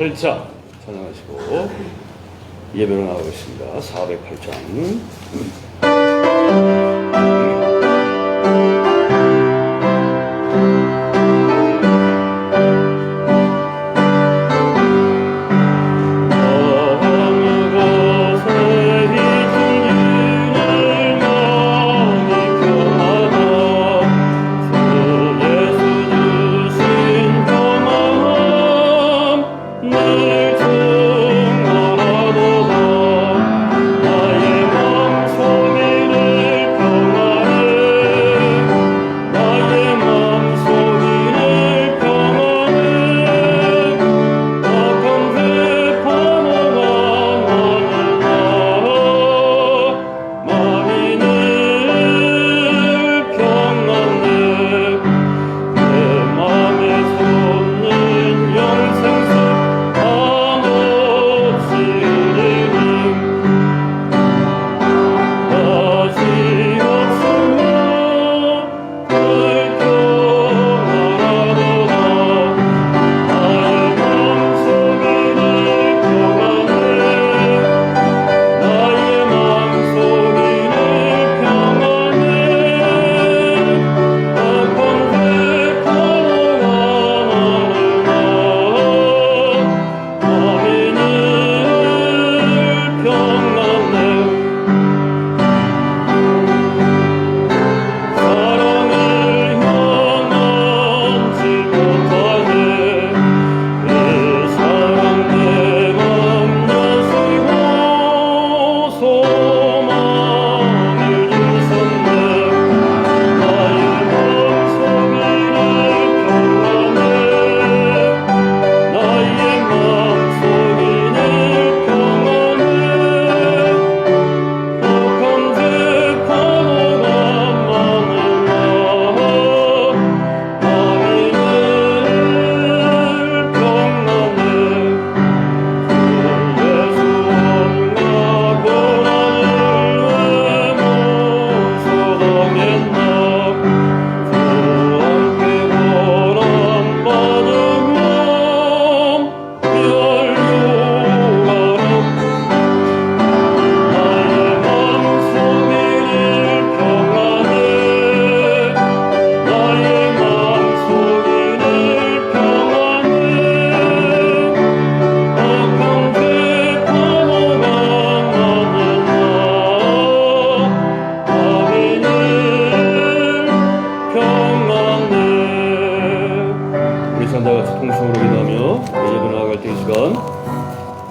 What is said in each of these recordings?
408장 찬양하시고 예배로 나가겠습니다. 408장.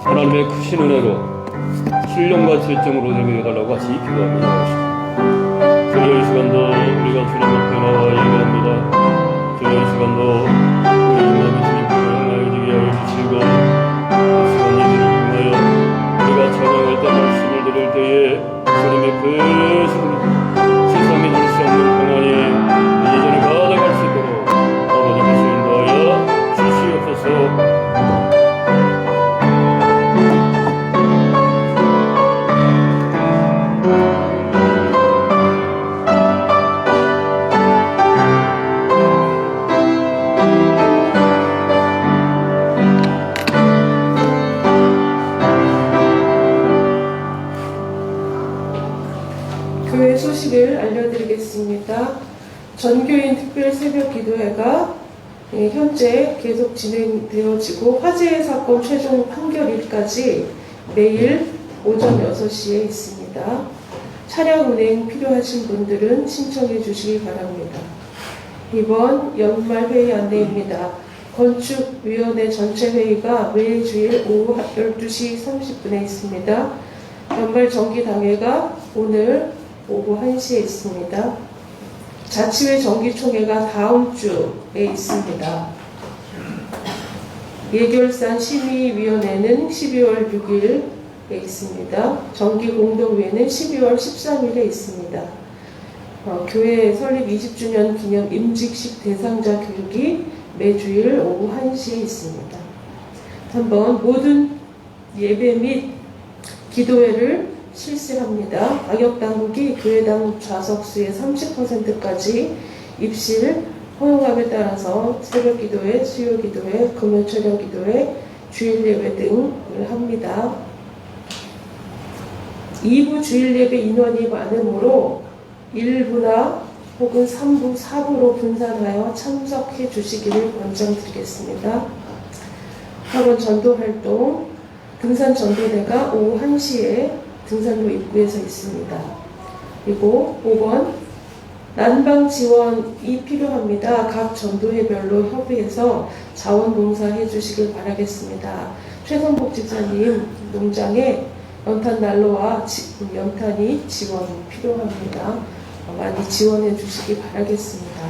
하나님의 크신 은혜로 신령과 질정으로 되어달라고 같이 기도합니다. 주여 이 시간도 우리가 주님 앞에 나와 예배합니다. 주여 이 시간도 우리 마음이 주님께 영광을 하여 주시고 이 시간 예배를 통하여 우리가 찬양할 때 말씀을 들을 때에 주님의 그 세상에 줄 수 없는 평안이 이전에 가득할 수 있도록 아버지께서 인도하여 주시옵소서. 교회 소식을 알려드리겠습니다. 전교인 특별 새벽 기도회가 현재 계속 진행되어지고 화재 사건 최종 판결일까지 매일 오전 6시에 있습니다. 차량 운행 필요하신 분들은 신청해 주시기 바랍니다. 이번 연말 회의 안내입니다. 건축위원회 전체 회의가 매일 주일 오후 12시 30분에 있습니다. 연말 정기 당회가 오늘 오후 1시에 있습니다. 자치회 정기총회가 다음 주에 있습니다. 예결산 심의위원회는 12월 6일에 있습니다. 정기공동회는 12월 13일에 있습니다. 교회 설립 20주년 기념 임직식 대상자 교육이 매주일 오후 1시에 있습니다. 한번 모든 예배 및 기도회를 실시합니다. 방역당국이 교회당 좌석수의 30%까지 입실 허용함에 따라서 새벽기도회, 수요기도회, 금요철야기도회, 주일 예배 등을 합니다. 2부 주일 예배 인원이 많으므로 1부나 혹은 3부, 4부로 분산하여 참석해 주시기를 권장드리겠습니다. 8번 전도활동, 등산전도대가 오후 1시에 등산로 입구에서 있습니다. 그리고 5번 난방 지원이 필요합니다. 각 전도회별로 협의해서 자원봉사해 주시길 바라겠습니다. 최선복 집사님 농장에 연탄 난로와 연탄이 지원이 필요합니다. 많이 지원해 주시기 바라겠습니다.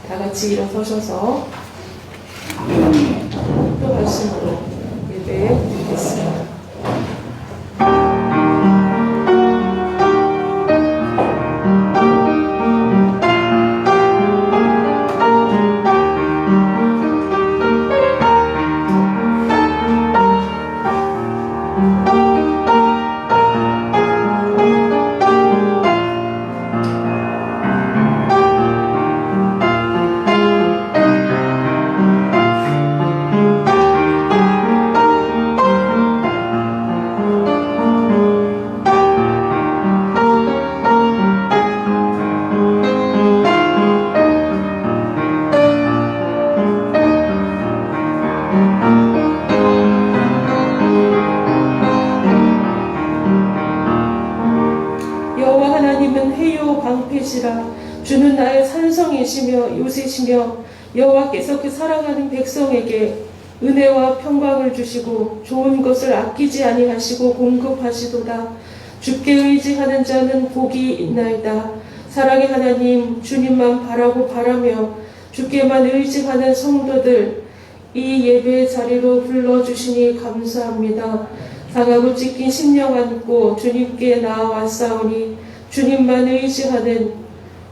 다 같이 일어서셔서 또 말씀으로 예배 드리겠습니다. 여호와 하나님은 해요 방패시라. 주는 나의 산성이시며 요새시며 여호와께서 그 사랑하는 백성에게 은혜와 평강을 주시고 좋은 것을 아끼지 아니하시고 공급하시도다. 주께 의지하는 자는 복이 있나이다. 사랑의 하나님, 주님만 바라고 바라며 주께만 의지하는 성도들 이 예배 자리로 불러주시니 감사합니다. 상하고 찢긴 심령 안고 주님께 나아왔사오니 주님만 의지하는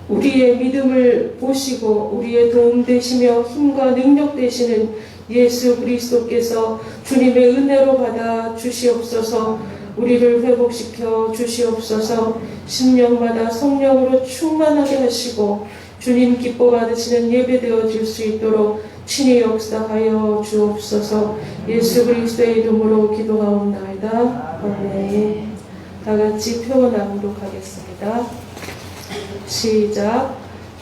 우리의 믿음을 보시고 우리의 도움 되시며 힘과 능력 되시는 예수 그리스도께서 주님의 은혜로 받아 주시옵소서. 우리를 회복시켜 주시옵소서. 심령마다 성령으로 충만하게 하시고 주님 기뻐 받으시는 예배 되어질 수 있도록 친히 역사하여 주옵소서. 예수 그리스도의 이름으로 기도하옵나이다. 아멘. 다 같이 표어 낭독하겠습니다. 시작.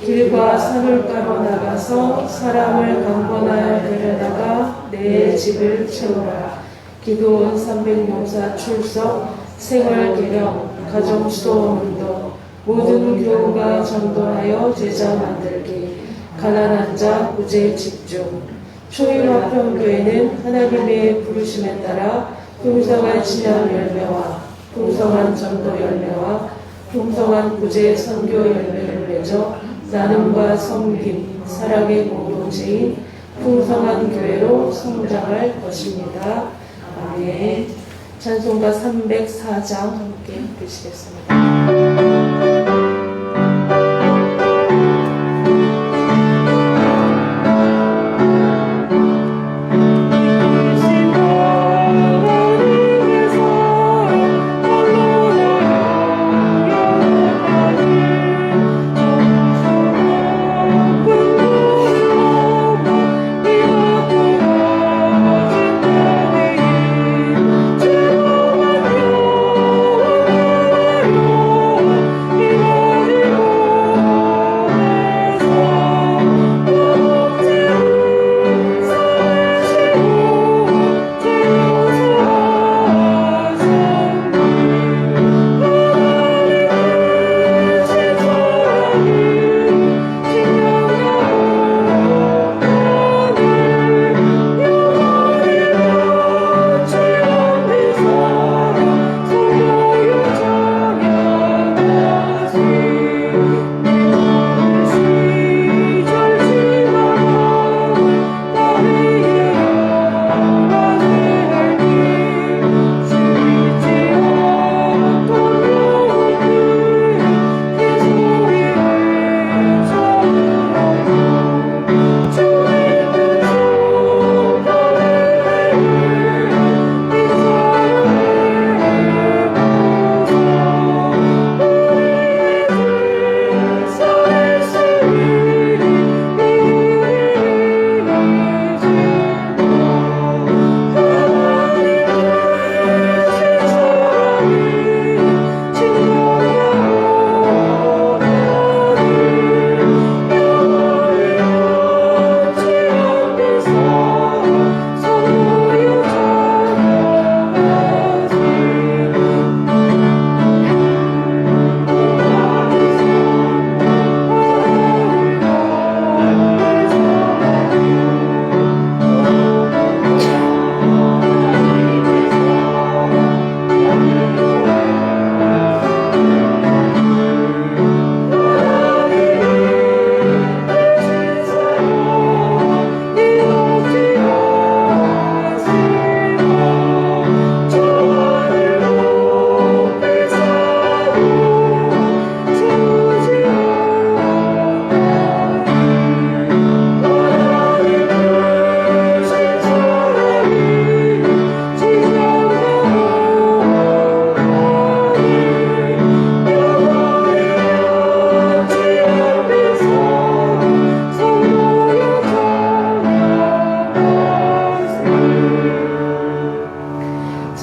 길과 산울가로 나가서 사람을 강권하여 데려다가 내 집을 채우라. 기도원 300용사 출석, 생활개혁, 가정수도원운동, 모든 교우가 전도하여 제자 만들기, 가난한 자 구제 집중. 초일화평교회는 하나님의 부르심에 따라 풍성한 신앙 열매와 풍성한 전도 열매와 풍성한 구제 선교 열매를 맺어 나눔과 섬김, 사랑의 공동체인 풍성한 교회로 성장할 것입니다. 아멘. 찬송가 304장 함께 드시겠습니다.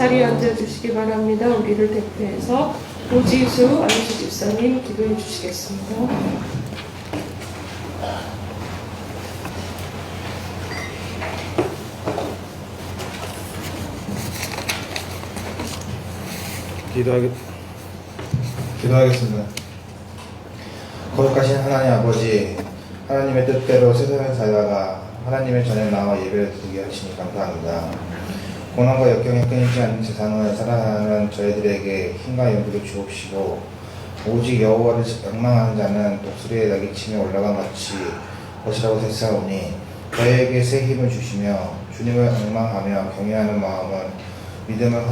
자리에 앉아주시기 바랍니다. 우리를 대표해서 오지수 안수 집사님 기도해 주시겠습니다. 기도하겠습니다. 거룩하신 하나님 아버지, 하나님의 뜻대로 세상에 살다가 하나님의 전에 나와 예배를 드리게 하시니 감사합니다. 고난과 역경이 끊이지 않는 세상을 살아가는 저희들에게 힘과 용기를 주옵시고, 오직 여호와를仰망하는 자는 독수리의 낙이 치며 올라간 같이 것이라고 했사오니, 저희에게 새 힘을 주시며 주님을仰망하며 경외하는 마음은 믿음을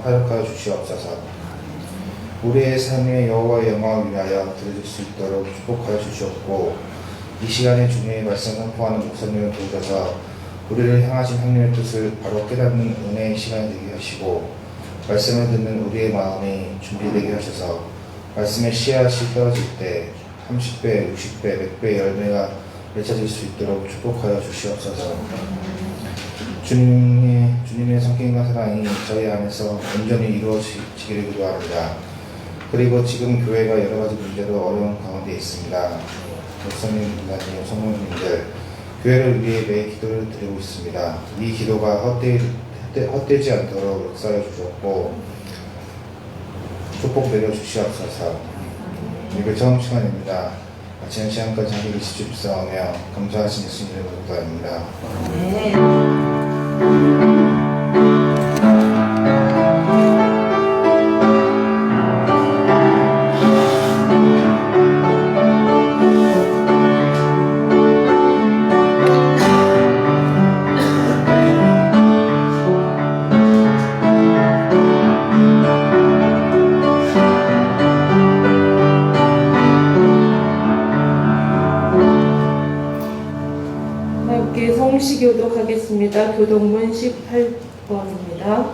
활력하여 주시옵소서. 우리의 삶의 여호와의 영광을 위하여 드릴 수 있도록 축복하여 주시옵고, 이 시간에 주님의 말씀 선포하는 목사님을 도우셔서 우리를 향하신 하나님의 뜻을 바로 깨닫는 은혜의 시간이 되게 하시고, 말씀을 듣는 우리의 마음이 준비되게 하셔서 말씀의 씨앗이 떨어질 때 30배, 60배, 100배 열매가 맺혀질 수 있도록 축복하여 주시옵소서. 주님의 성품과 사랑이 저희 안에서 온전히 이루어지기를 기도합니다. 그리고 지금 교회가 여러 가지 문제로 어려운 가운데 있습니다. 목사님, 문화님, 성모님들, 교회를 위해 매일 기도를 드리고 있습니다. 이 기도가 헛되지 않도록 역사해 주셨고 축복 내려 주시옵소서. 이게 처음 시간입니다. 마치는 시간까지 함께 계시옵소서. 감사하신 예수님의 기도합니다. 성시교독하겠습니다. 교독문 18번입니다.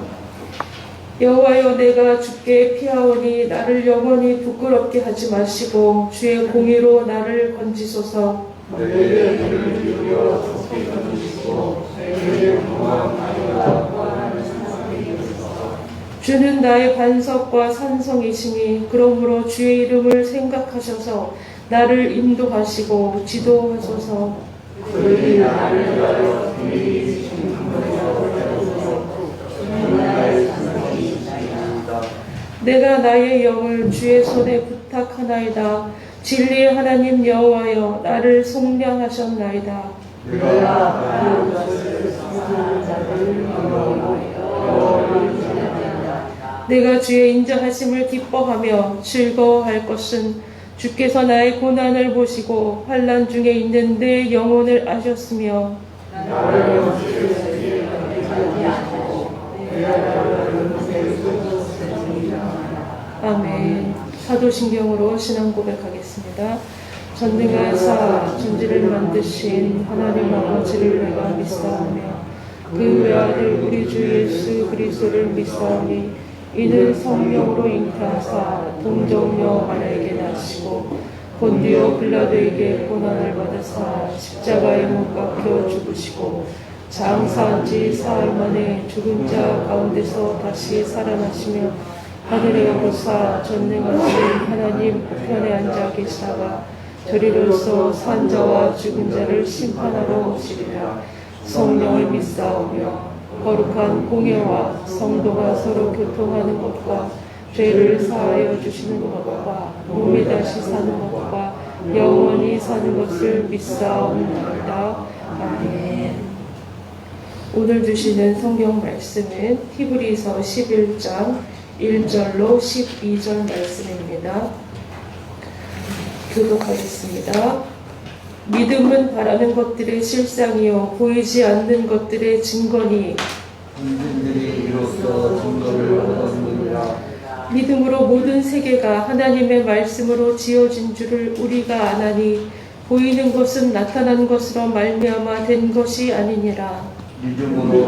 여호와여, 내가 주께 피하오니 나를 영원히 부끄럽게 하지 마시고 주의 공의로 나를 건지소서. 주는 나의 반석과 산성이시니 그러므로 주의 이름을 생각하셔서 나를 인도하시고 지도하소서. 내가 나의 영을 주의 손에 부탁하나이다. 진리의 하나님 여호와여, 나를 속량하셨나이다. 내가 주의 인자하심을 기뻐하며 즐거워할 것은 주께서 나의 고난을 보시고 환난 중에 있는 내 영혼을 아셨으며 아멘. 사도신경으로 신앙 고백하겠습니다. 전능하사 천지를 만드신 하나님 아버지를 내가 믿사오며 그 외아들 우리 주 예수 그리스도를 믿사오니 이는 성령으로 잉태하사 동정녀 마리아에게 나시고 본디오 빌라도에게 고난을 받으사 십자가에 못 박혀 죽으시고 장사한 지 사흘 만에 죽은 자 가운데서 다시 살아나시며 하늘에 오르사 전능하신 하나님 우편에 앉아 계시다가 저리로서 산 자와 죽은 자를 심판하러 오시리라. 성령을 믿사오며 거룩한 공예와 성도가 서로 교통하는 것과 죄를 사하여 주시는 것과 몸이 다시 사는 것과 영원히 사는 것을 믿사옵나이다. 아멘. 오늘 주시는 성경 말씀은 히브리서 11장 1절로 12절 말씀입니다. 교독하겠습니다. 믿음은 바라는 것들의 실상이요 보이지 않는 것들의 증거니 믿음으로 모든 세계가 하나님의 말씀으로 지어진 줄을 우리가 아나니 보이는 것은 나타난 것으로 말미암아 된 것이 아니니라. 믿음으로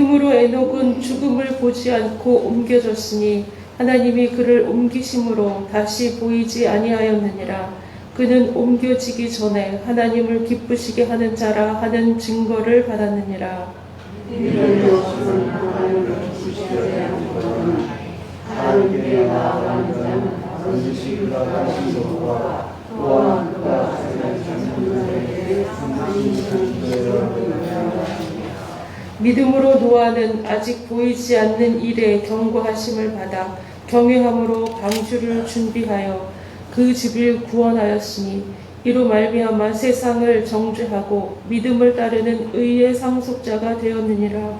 믿음으로 에녹은 죽음을 보지 않고 옮겨졌으니 하나님이 그를 옮기심으로 다시 보이지 아니하였느니라. 그는 옮겨지기 전에 하나님을 기쁘시게 하는 자라 하는 증거를 받았느니라. 믿음으로 노아는 아직 보이지 않는 일에 경고하심을 받아 경외함으로 방주를 준비하여 그 집을 구원하였으니 이로 말미암아 세상을 정죄하고 믿음을 따르는 의의 상속자가 되었느니라.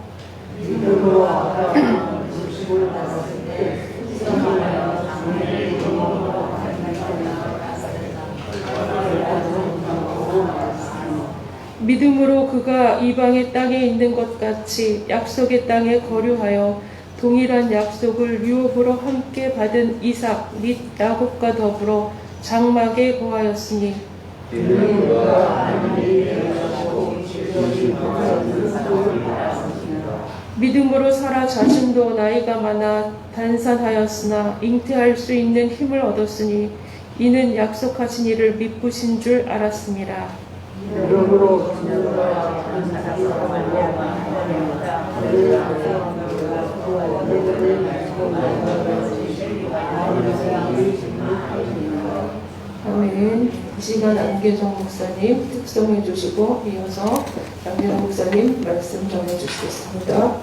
믿음으로 그가 이방의 땅에 있는 것 같이 약속의 땅에 거류하여 동일한 약속을 유업으로 함께 받은 이삭 및 야곱과 더불어 장막에 거하였으니 믿음으로 사라 자신도 나이가 많아 단산하였으나 잉태할 수 있는 힘을 얻었으니 이는 약속하신 이를 믿으신 줄 알았습니다. 아멘. 이 시간 안계정 목사님 특성해 주시고 이어서 양민호 목사님 말씀 전해 주시겠습니다.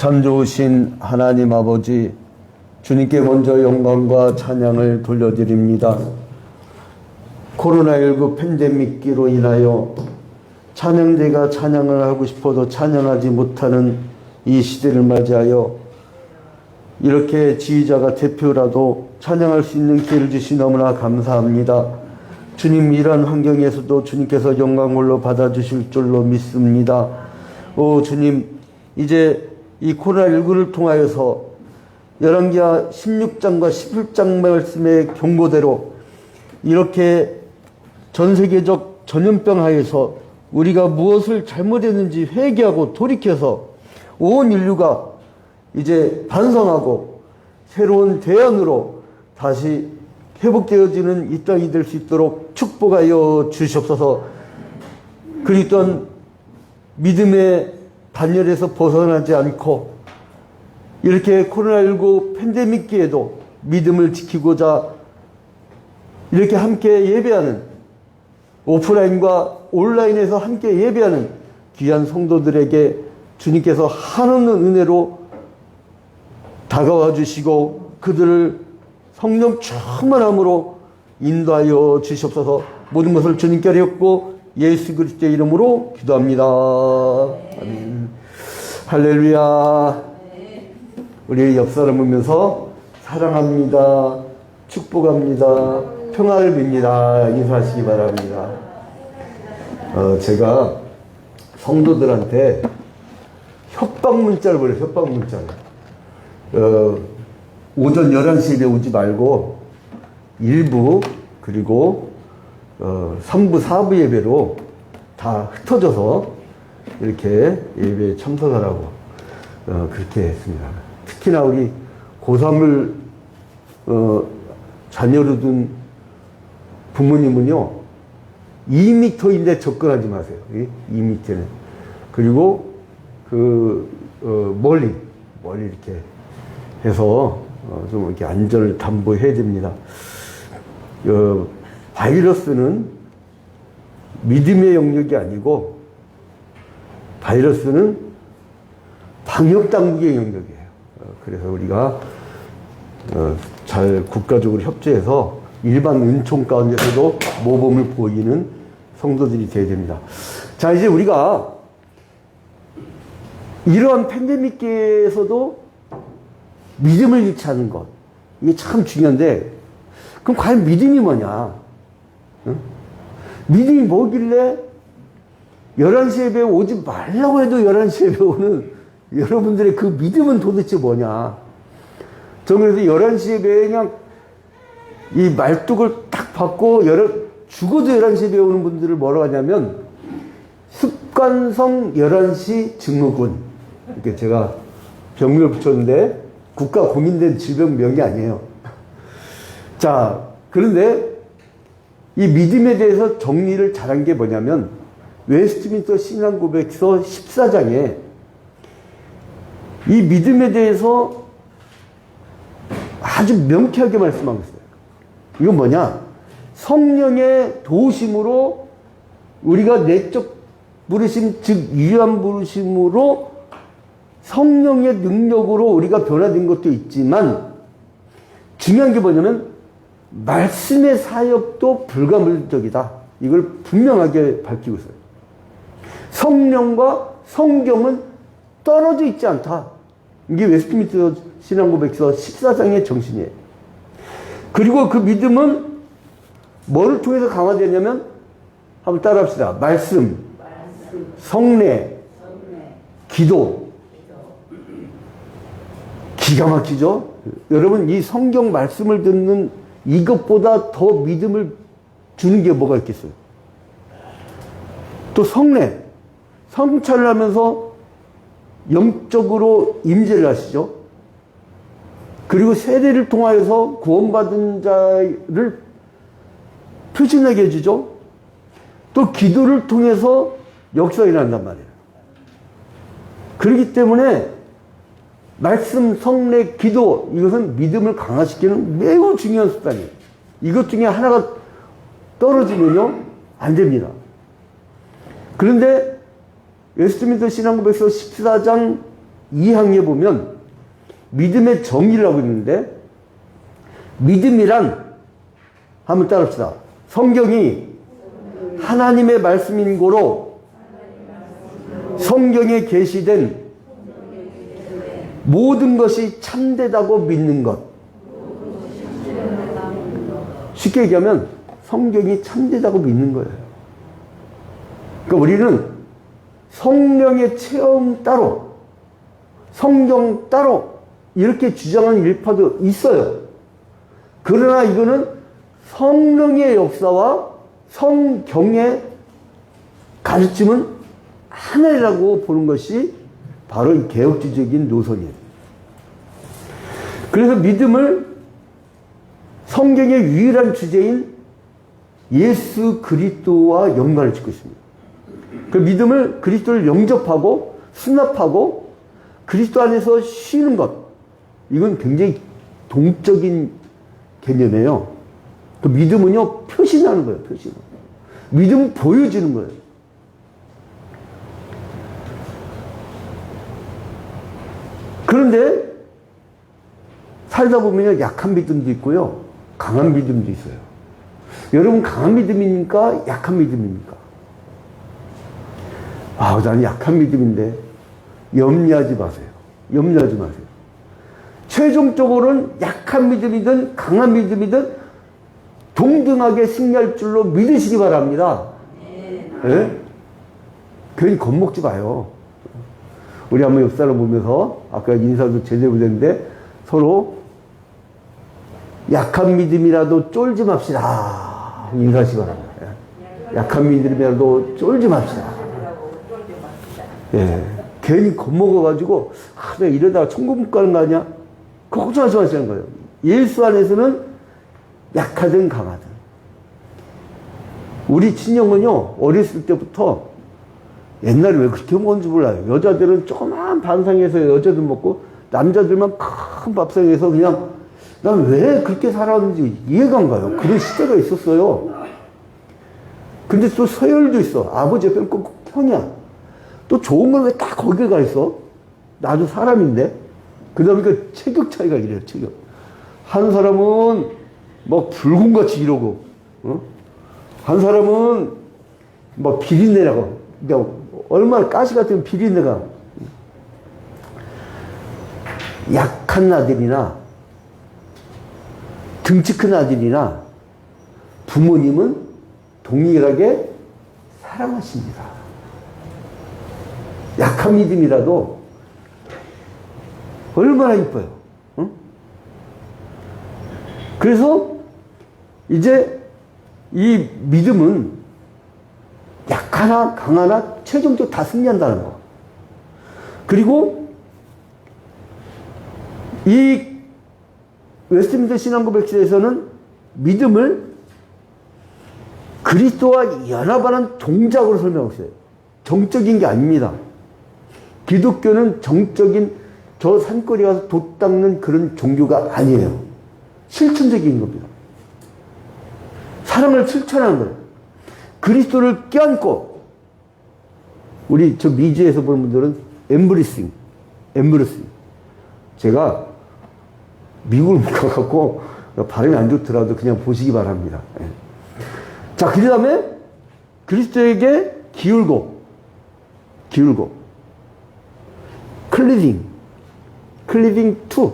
참 좋으신 하나님 아버지, 주님께 먼저 영광과 찬양을 돌려드립니다. 코로나19 팬데믹기로 인하여 찬양대가 찬양을 하고 싶어도 찬양하지 못하는 이 시대를 맞이하여 이렇게 지휘자가 대표라도 찬양할 수 있는 기회를 주시 너무나 감사합니다. 주님, 이런 환경에서도 주님께서 영광으로 받아주실 줄로 믿습니다. 오 주님, 이제 이 코로나19를 통하여서 열왕기하 16장과 17장 말씀의 경고대로 이렇게 전 세계적 전염병 하에서 우리가 무엇을 잘못했는지 회개하고 돌이켜서 온 인류가 이제 반성하고 새로운 대안으로 다시 회복되어지는 이 땅이 될 수 있도록 축복하여 주시옵소서. 그리고 또한 믿음의 단열에서 벗어나지 않고 이렇게 코로나19 팬데믹기에도 믿음을 지키고자 이렇게 함께 예배하는, 오프라인과 온라인에서 함께 예배하는 귀한 성도들에게 주님께서 한없는 은혜로 다가와 주시고 그들을 성령 충만함으로 인도하여 주시옵소서. 모든 것을 주님께 하였고 예수 그리스도의 이름으로 기도합니다. 아멘. 할렐루야. 우리 옆 사람 보면서 사랑합니다, 축복합니다, 평화를 빕니다 인사하시기 바랍니다. 제가 성도들한테 협박 문자를 보내요. 협박 문자를. 오전 11시에 오지 말고 일부 그리고 3부 4부 예배로 다 흩어져서 이렇게 예배에 참석하라고 그렇게 했습니다. 특히나 우리 고3을 자녀로 둔 부모님은요 2m인데 접근하지 마세요. 2m는. 그리고 멀리 이렇게 해서 좀 이렇게 안전을 담보해야 됩니다. 바이러스는 믿음의 영역이 아니고 바이러스는 방역당국의 영역이에요. 그래서 우리가 잘 국가적으로 협조해서 일반 은총 가운데서도 모범을 보이는 성도들이 되어야 됩니다. 자, 이제 우리가 이러한 팬데믹계에서도 믿음을 잃지 않는 것, 이게 참 중요한데, 그럼 과연 믿음이 뭐냐? 응? 믿음이 뭐길래 11시 예배에 오지 말라고 해도 11시 예배 오는 여러분들의 그 믿음은 도대체 뭐냐? 저는 그래서 11시 예배에 그냥 이 말뚝을 딱 받고 죽어도 11시 예배에 오는 분들을 뭐라고 하냐면 습관성 11시 증후군, 이렇게 제가 병명을 붙였는데 국가 공인된 질병명이 아니에요. 자, 그런데 이 믿음에 대해서 정리를 잘한 게 뭐냐면 웨스트민스터 신앙고백서 14장에 이 믿음에 대해서 아주 명쾌하게 말씀하고 있어요. 이건 뭐냐? 성령의 도우심으로 우리가 내적 부르심, 즉 유한 부르심으로 성령의 능력으로 우리가 변화된 것도 있지만 중요한 게 뭐냐면 말씀의 사역도 불가물적이다. 이걸 분명하게 밝히고 있어요. 성령과 성경은 떨어져 있지 않다. 이게 웨스트민스터 신앙고백서 14장의 정신이에요. 그리고 그 믿음은 뭐를 통해서 강화되냐면 한번 따라합시다. 말씀, 성례, 기도. 기가 막히죠? 여러분, 이 성경 말씀을 듣는 이것보다 더 믿음을 주는 게 뭐가 있겠어요? 또 성례, 성찬을 하면서 영적으로 임재를 하시죠. 그리고 세례를 통하여서 구원받은 자를 표신하게 해주죠. 또 기도를 통해서 역사가 일어난단 말이에요. 그렇기 때문에 말씀, 성례, 기도, 이것은 믿음을 강화시키는 매우 중요한 수단이에요. 이것 중에 하나가 떨어지면요 안 됩니다. 그런데 웨스트민스터 신앙고백서 14장 2항에 보면 믿음의 정의를 하고 있는데, 믿음이란, 한번 따라합시다. 성경이 하나님의 말씀인 고로 성경에 게시된 모든 것이 참되다고 믿는 것. 쉽게 얘기하면 성경이 참되다고 믿는 거예요. 그러니까 우리는 성령의 체험 따로, 성경 따로 이렇게 주장하는 일파도 있어요. 그러나 이거는 성령의 역사와 성경의 가르침은 하나라고 보는 것이 바로 이 개혁주의적인 노선이에요. 그래서 믿음을 성경의 유일한 주제인 예수 그리스도와 연관을 짓고 있습니다. 그 믿음을 그리스도를 영접하고 수납하고 그리스도 안에서 쉬는 것, 이건 굉장히 동적인 개념이에요. 그 믿음은요, 표신하는 거예요, 표신. 믿음은 보여지는 거예요. 그런데 살다 보면 약한 믿음도 있고요, 강한 믿음도 있어요. 여러분, 강한 믿음입니까? 약한 믿음입니까? 나는 약한 믿음인데. 염려하지 마세요. 염려하지 마세요. 최종적으로는 약한 믿음이든 강한 믿음이든 동등하게 승리할 줄로 믿으시기 바랍니다. 네? 괜히 겁먹지 마요. 우리 한번 옆 사람 보면서 아까 인사도 제대로 됐는데 서로 약한 믿음이라도 쫄지 맙시다. 인사하시기 바랍니다. 약한 믿음이라도 쫄지 맙시다. 예. 괜히 겁먹어가지고, 내가 이러다가 천국 못 가는 거 아니야? 걱정하지 마시는 거예요. 예수 안에서는 약하든 강하든. 우리 친형은요, 어렸을 때부터 옛날에 왜 그렇게 먹었는지 몰라요. 여자들은 조그만 반상에서 여자들 먹고, 남자들만 큰 밥상에서 그냥, 난 왜 그렇게 살았는지 이해가 안 가요. 그런 시대가 있었어요. 근데 또 서열도 있어. 아버지 옆에는 꼭 형이야. 또 좋은 건 왜 딱 거기에 가 있어? 나도 사람인데. 그 다음에 그 체격 차이가 이래요, 체격. 한 사람은 뭐 불곰같이 이러고, 한 사람은 뭐 비린내라고. 그러니까 얼마나 가시 같은 비린내가. 약한 아들이나 등치 큰 아들이나 부모님은 동일하게 사랑하십니다. 약한 믿음이라도 얼마나 이뻐요. 응? 그래서 이제 이 믿음은 약하나 강하나 최종적으로 다 승리한다는 거. 그리고 이 웨스트민스터 신앙고백서에서는 믿음을 그리스도와 연합하는 동작으로 설명하고 있어요. 정적인 게 아닙니다. 기독교는 정적인 저 산거리 가서 돛 닦는 그런 종교가 아니에요. 실천적인 겁니다. 사랑을 실천하는 거예요. 그리스도를 껴안고, 우리 저 미주에서 보는 분들은 엠브리싱. 제가 미국을 못 가갖고 발음이 안 좋더라도 그냥 보시기 바랍니다. 자, 그 다음에 그리스도에게 기울고, 클리빙 투.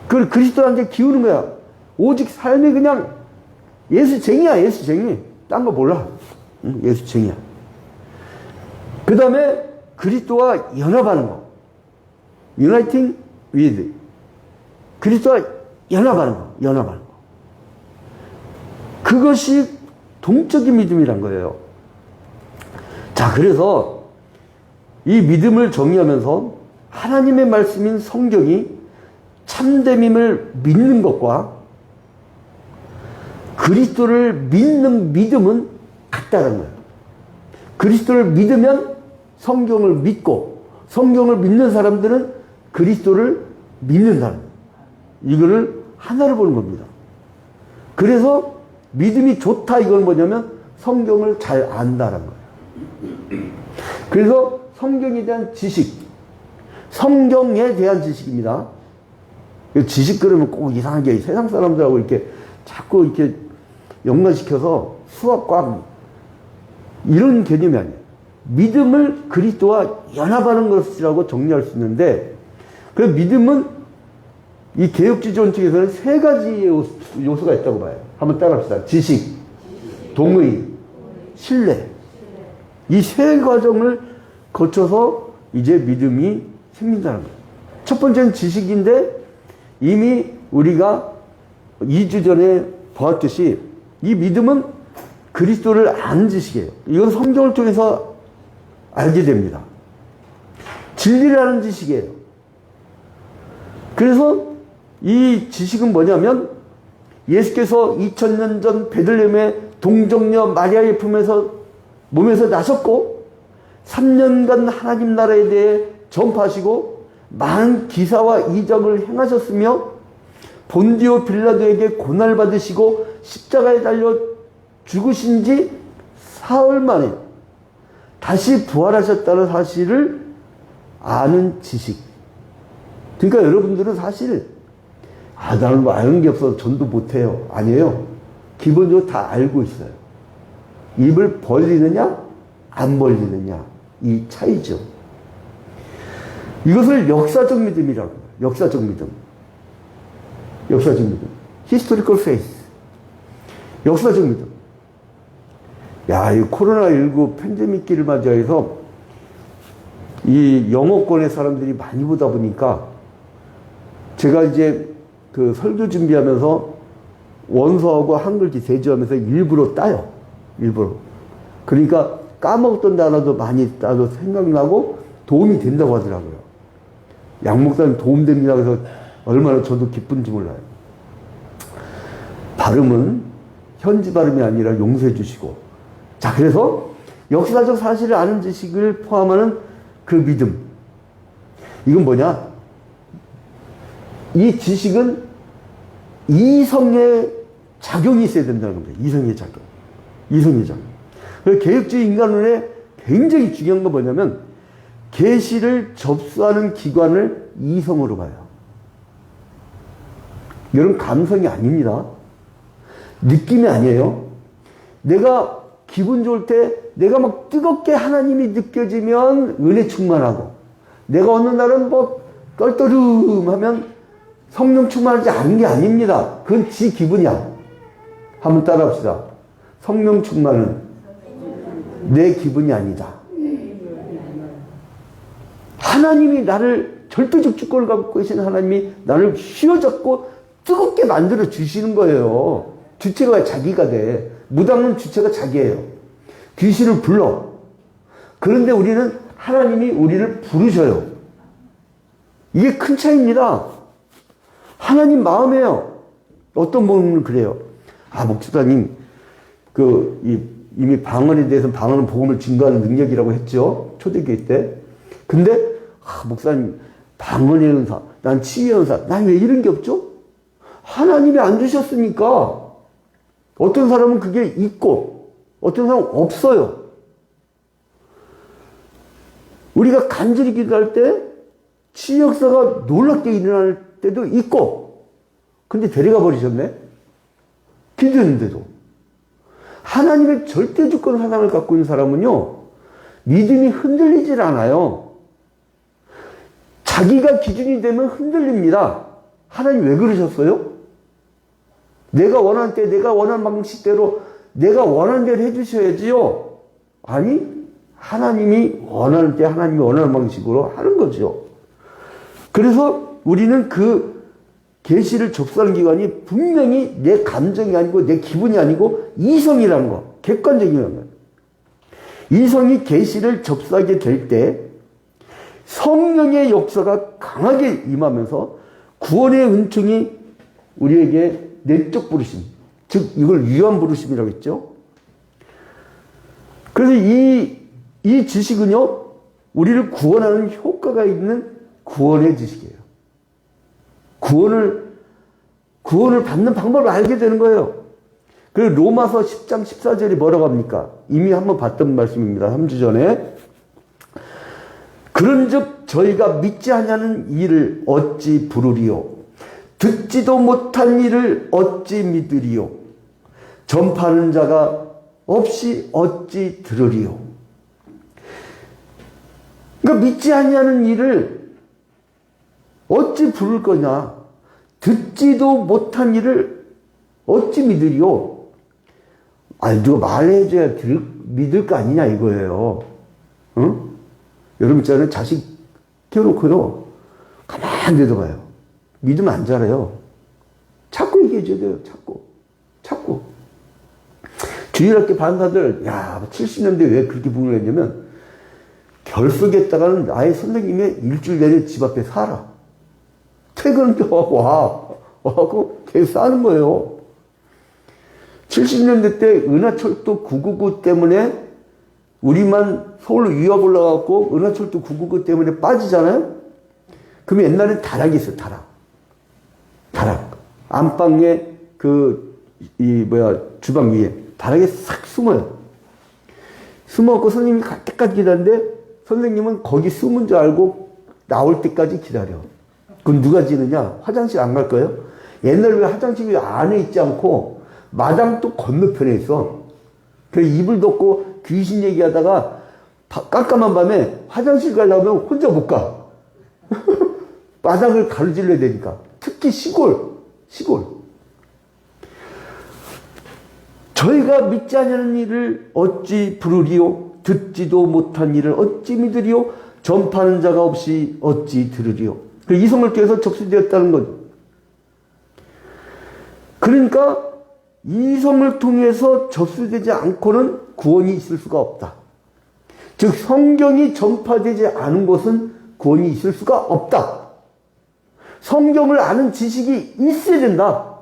그걸 그리스도한테 기우는 거야. 오직 삶이 그냥 예수쟁이야, 예수쟁이. 딴 거 몰라. 예수쟁이야. 그 다음에 그리스도와 연합하는 거. Uniting with. 그리스도와 연합하는 거. 그것이 동적인 믿음이란 거예요. 자, 그래서 이 믿음을 정의하면서 하나님의 말씀인 성경이 참됨임을 믿는 것과 그리스도를 믿는 믿음은 같다는 거예요. 그리스도를 믿으면 성경을 믿고, 성경을 믿는 사람들은 그리스도를 믿는다는 거예요. 이거를 하나로 보는 겁니다. 그래서 믿음이 좋다, 이건 뭐냐면 성경을 잘 안다는 거예요. 그래서 성경에 대한 지식, 성경에 대한 지식입니다. 지식 그러면 꼭 이상하게 세상 사람들하고 이렇게 자꾸 이렇게 연관시켜서 수학, 과학 이런 개념이 아니에요. 믿음을 그리스도와 연합하는 것이라고 정리할 수 있는데, 그 믿음은 이 개혁주의론 측에서는 세 가지의 요소가 있다고 봐요. 한번 따라합시다. 지식, 동의, 신뢰. 이 세 과정을 거쳐서 이제 믿음이 생긴다는 거예요. 첫 번째는 지식인데, 이미 우리가 2주 전에 보았듯이 이 믿음은 그리스도를 아는 지식이에요. 이건 성경을 통해서 알게 됩니다. 진리를 아는 지식이에요. 그래서 이 지식은 뭐냐면, 예수께서 2000년 전 베들레헴의 동정녀 마리아의 몸에서 나셨고 3년간 하나님 나라에 대해 전파하시고 많은 기사와 이적을 행하셨으며 본디오 빌라도에게 고난받으시고 십자가에 달려 죽으신 지 사흘 만에 다시 부활하셨다는 사실을 아는 지식. 그러니까 여러분들은 사실 나는 뭐 아는 게 없어서 전도 못해요. 아니에요. 기본적으로 다 알고 있어요. 입을 벌리느냐 안 벌리느냐 이 차이죠. 이것을 역사적 믿음이라고 해요. 역사적 믿음. 역사적 믿음. Historical faith. 역사적 믿음. 야, 이 코로나19 팬데믹기를 맞이해서 이 영어권의 사람들이 많이 보다 보니까 제가 이제 그 설교 준비하면서 원서하고 한글기 대조하면서 일부러 따요. 일부러. 그러니까 까먹었던 단어도 많이 따도 생각나고 도움이 된다고 하더라고요. 양 목사님 도움됩니다. 그래서 얼마나 저도 기쁜지 몰라요. 발음은 현지 발음이 아니라 용서해 주시고. 자, 그래서 역사적 사실을 아는 지식을 포함하는 그 믿음. 이건 뭐냐? 이 지식은 이성의 작용이 있어야 된다는 겁니다. 이성의 작용. 이성의 작용. 그래서 개혁주의 인간론에 굉장히 중요한 건 뭐냐면, 계시를 접수하는 기관을 이성으로 봐요. 이런 감성이 아닙니다. 느낌이 아니에요. 내가 기분 좋을 때 내가 막 뜨겁게 하나님이 느껴지면 은혜 충만하고, 내가 어느 날은 뭐 떨떠름하면 성령 충만하지 않은 게 아닙니다. 그건 지 기분이야. 한번 따라합시다. 성령 충만은 내 기분이 아니다. 하나님이 나를 절대적 주권을 갖고 계신 하나님이 나를 휘어잡고 뜨겁게 만들어 주시는 거예요. 주체가 자기가 돼. 무당은 주체가 자기예요. 귀신을 불러. 그런데 우리는 하나님이 우리를 부르셔요. 이게 큰 차이입니다. 하나님 마음이에요. 어떤 분은 그래요. 목사님, 이미 방언에 대해서 방언은 복음을 증거하는 능력이라고 했죠. 초대교회 때. 근데, 목사님, 방언의 은사, 난 치유의 은사, 난 왜 이런 게 없죠? 하나님이 안 주셨으니까. 어떤 사람은 그게 있고, 어떤 사람은 없어요. 우리가 간절히 기도할 때, 치유 역사가 놀랍게 일어날 때도 있고, 근데 데려가 버리셨네? 기도했는데도. 하나님의 절대 주권 사상을 갖고 있는 사람은요, 믿음이 흔들리질 않아요. 자기가 기준이 되면 흔들립니다. 하나님 왜 그러셨어요? 내가 원하는 때, 내가 원하는 방식대로, 내가 원하는 대로 해주셔야지요. 아니, 하나님이 원하는 때, 하나님이 원하는 방식으로 하는 거죠. 그래서 우리는 그 계시를 접수하는 기관이 분명히 내 감정이 아니고 내 기분이 아니고 이성이라는 거, 객관적이라는 거예요. 이성이 계시를 접수하게 될 때 성령의 역사가 강하게 임하면서 구원의 은총이 우리에게 내적 부르심, 즉 이걸 유한 부르심이라고 했죠. 그래서 이 지식은요, 우리를 구원하는 효과가 있는 구원의 지식이에요. 구원을 받는 방법을 알게 되는 거예요. 그리고 로마서 10장 14절이 뭐라고 합니까? 이미 한번 봤던 말씀입니다. 3주 전에. 그런즉 저희가 믿지 아니하는 일을 어찌 부르리요? 듣지도 못한 일을 어찌 믿으리요? 전파하는 자가 없이 어찌 들으리요? 그러니까 믿지 아니하는 일을 어찌 부를 거냐? 듣지도 못한 일을 어찌 믿으리요? 아니, 누가 말해줘야 믿을 거 아니냐 이거예요. 응? 여러분 있잖아요. 자식 키워놓고요. 가만히 내둬봐요. 믿으면 안 자라요. 자꾸 얘기해줘야 돼요. 자꾸. 주일학교 반사들, 야, 70년대 왜 그렇게 부흥을 했냐면, 결석했다가는 아예 선생님의 일주일 내내 집 앞에 살아. 퇴근도 하고 와고 계속 사는 거예요. 70년대 때 은하철도 999 때문에 우리만 서울로 유학 올라가고 은하철도 999 때문에 빠지잖아요? 그럼 옛날엔 다락이 있어요, 다락. 안방에 주방 위에 다락에 싹 숨어요. 숨어갖고 선생님이 갈 때까지 기다리는데 선생님은 거기 숨은 줄 알고 나올 때까지 기다려. 그럼 누가 지느냐? 화장실 안 갈 거예요? 옛날에 왜 화장실이 안에 있지 않고 마당 또 건너편에 있어. 그래서 이불 덮고 귀신 얘기하다가 깜깜한 밤에 화장실 가려면 혼자 못 가. 마당을 가로질러야 되니까. 특히 시골. 저희가 믿지 않는 일을 어찌 부르리요? 듣지도 못한 일을 어찌 믿으리요? 전파하는 자가 없이 어찌 들으리요? 이성을 통해서 접수되었다는 거죠. 그러니까 이성을 통해서 접수되지 않고는 구원이 있을 수가 없다. 즉 성경이 전파되지 않은 곳은 구원이 있을 수가 없다. 성경을 아는 지식이 있어야 된다.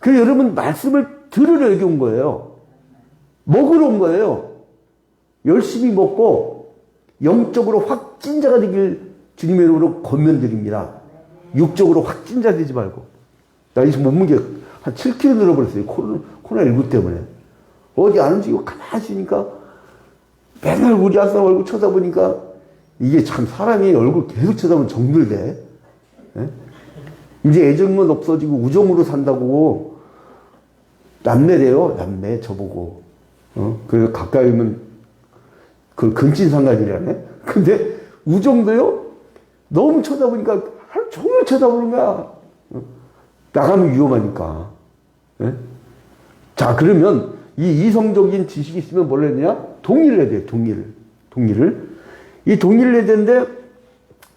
그래서 여러분 말씀을 들으러 여기 온 거예요. 먹으러 온 거예요. 열심히 먹고 영적으로 확진자가 되길 주님의 이름으로 권면드립니다. 육적으로 확진자 되지 말고. 나 이제 몸무게 한 7kg 늘어버렸어요. 코로나19 때문에. 어디 안 움직이고 가만히 있으니까 맨날 우리 아싸 얼굴 쳐다보니까 이게 참 사람이 얼굴 계속 쳐다보면 정들대. 예? 이제 애정은 없어지고 우정으로 산다고 남매래요. 남매 저보고. 그래서 가까이 오면 그 근친상간이라네. 근데 우정도요. 너무 쳐다보니까 하루 종일 쳐다보는 거야. 나가면 위험하니까. 예? 자, 그러면 이 이성적인 지식이 있으면 뭘 했냐? 동의를 해야 돼요. 동의를. 이 동의를 해야 되는데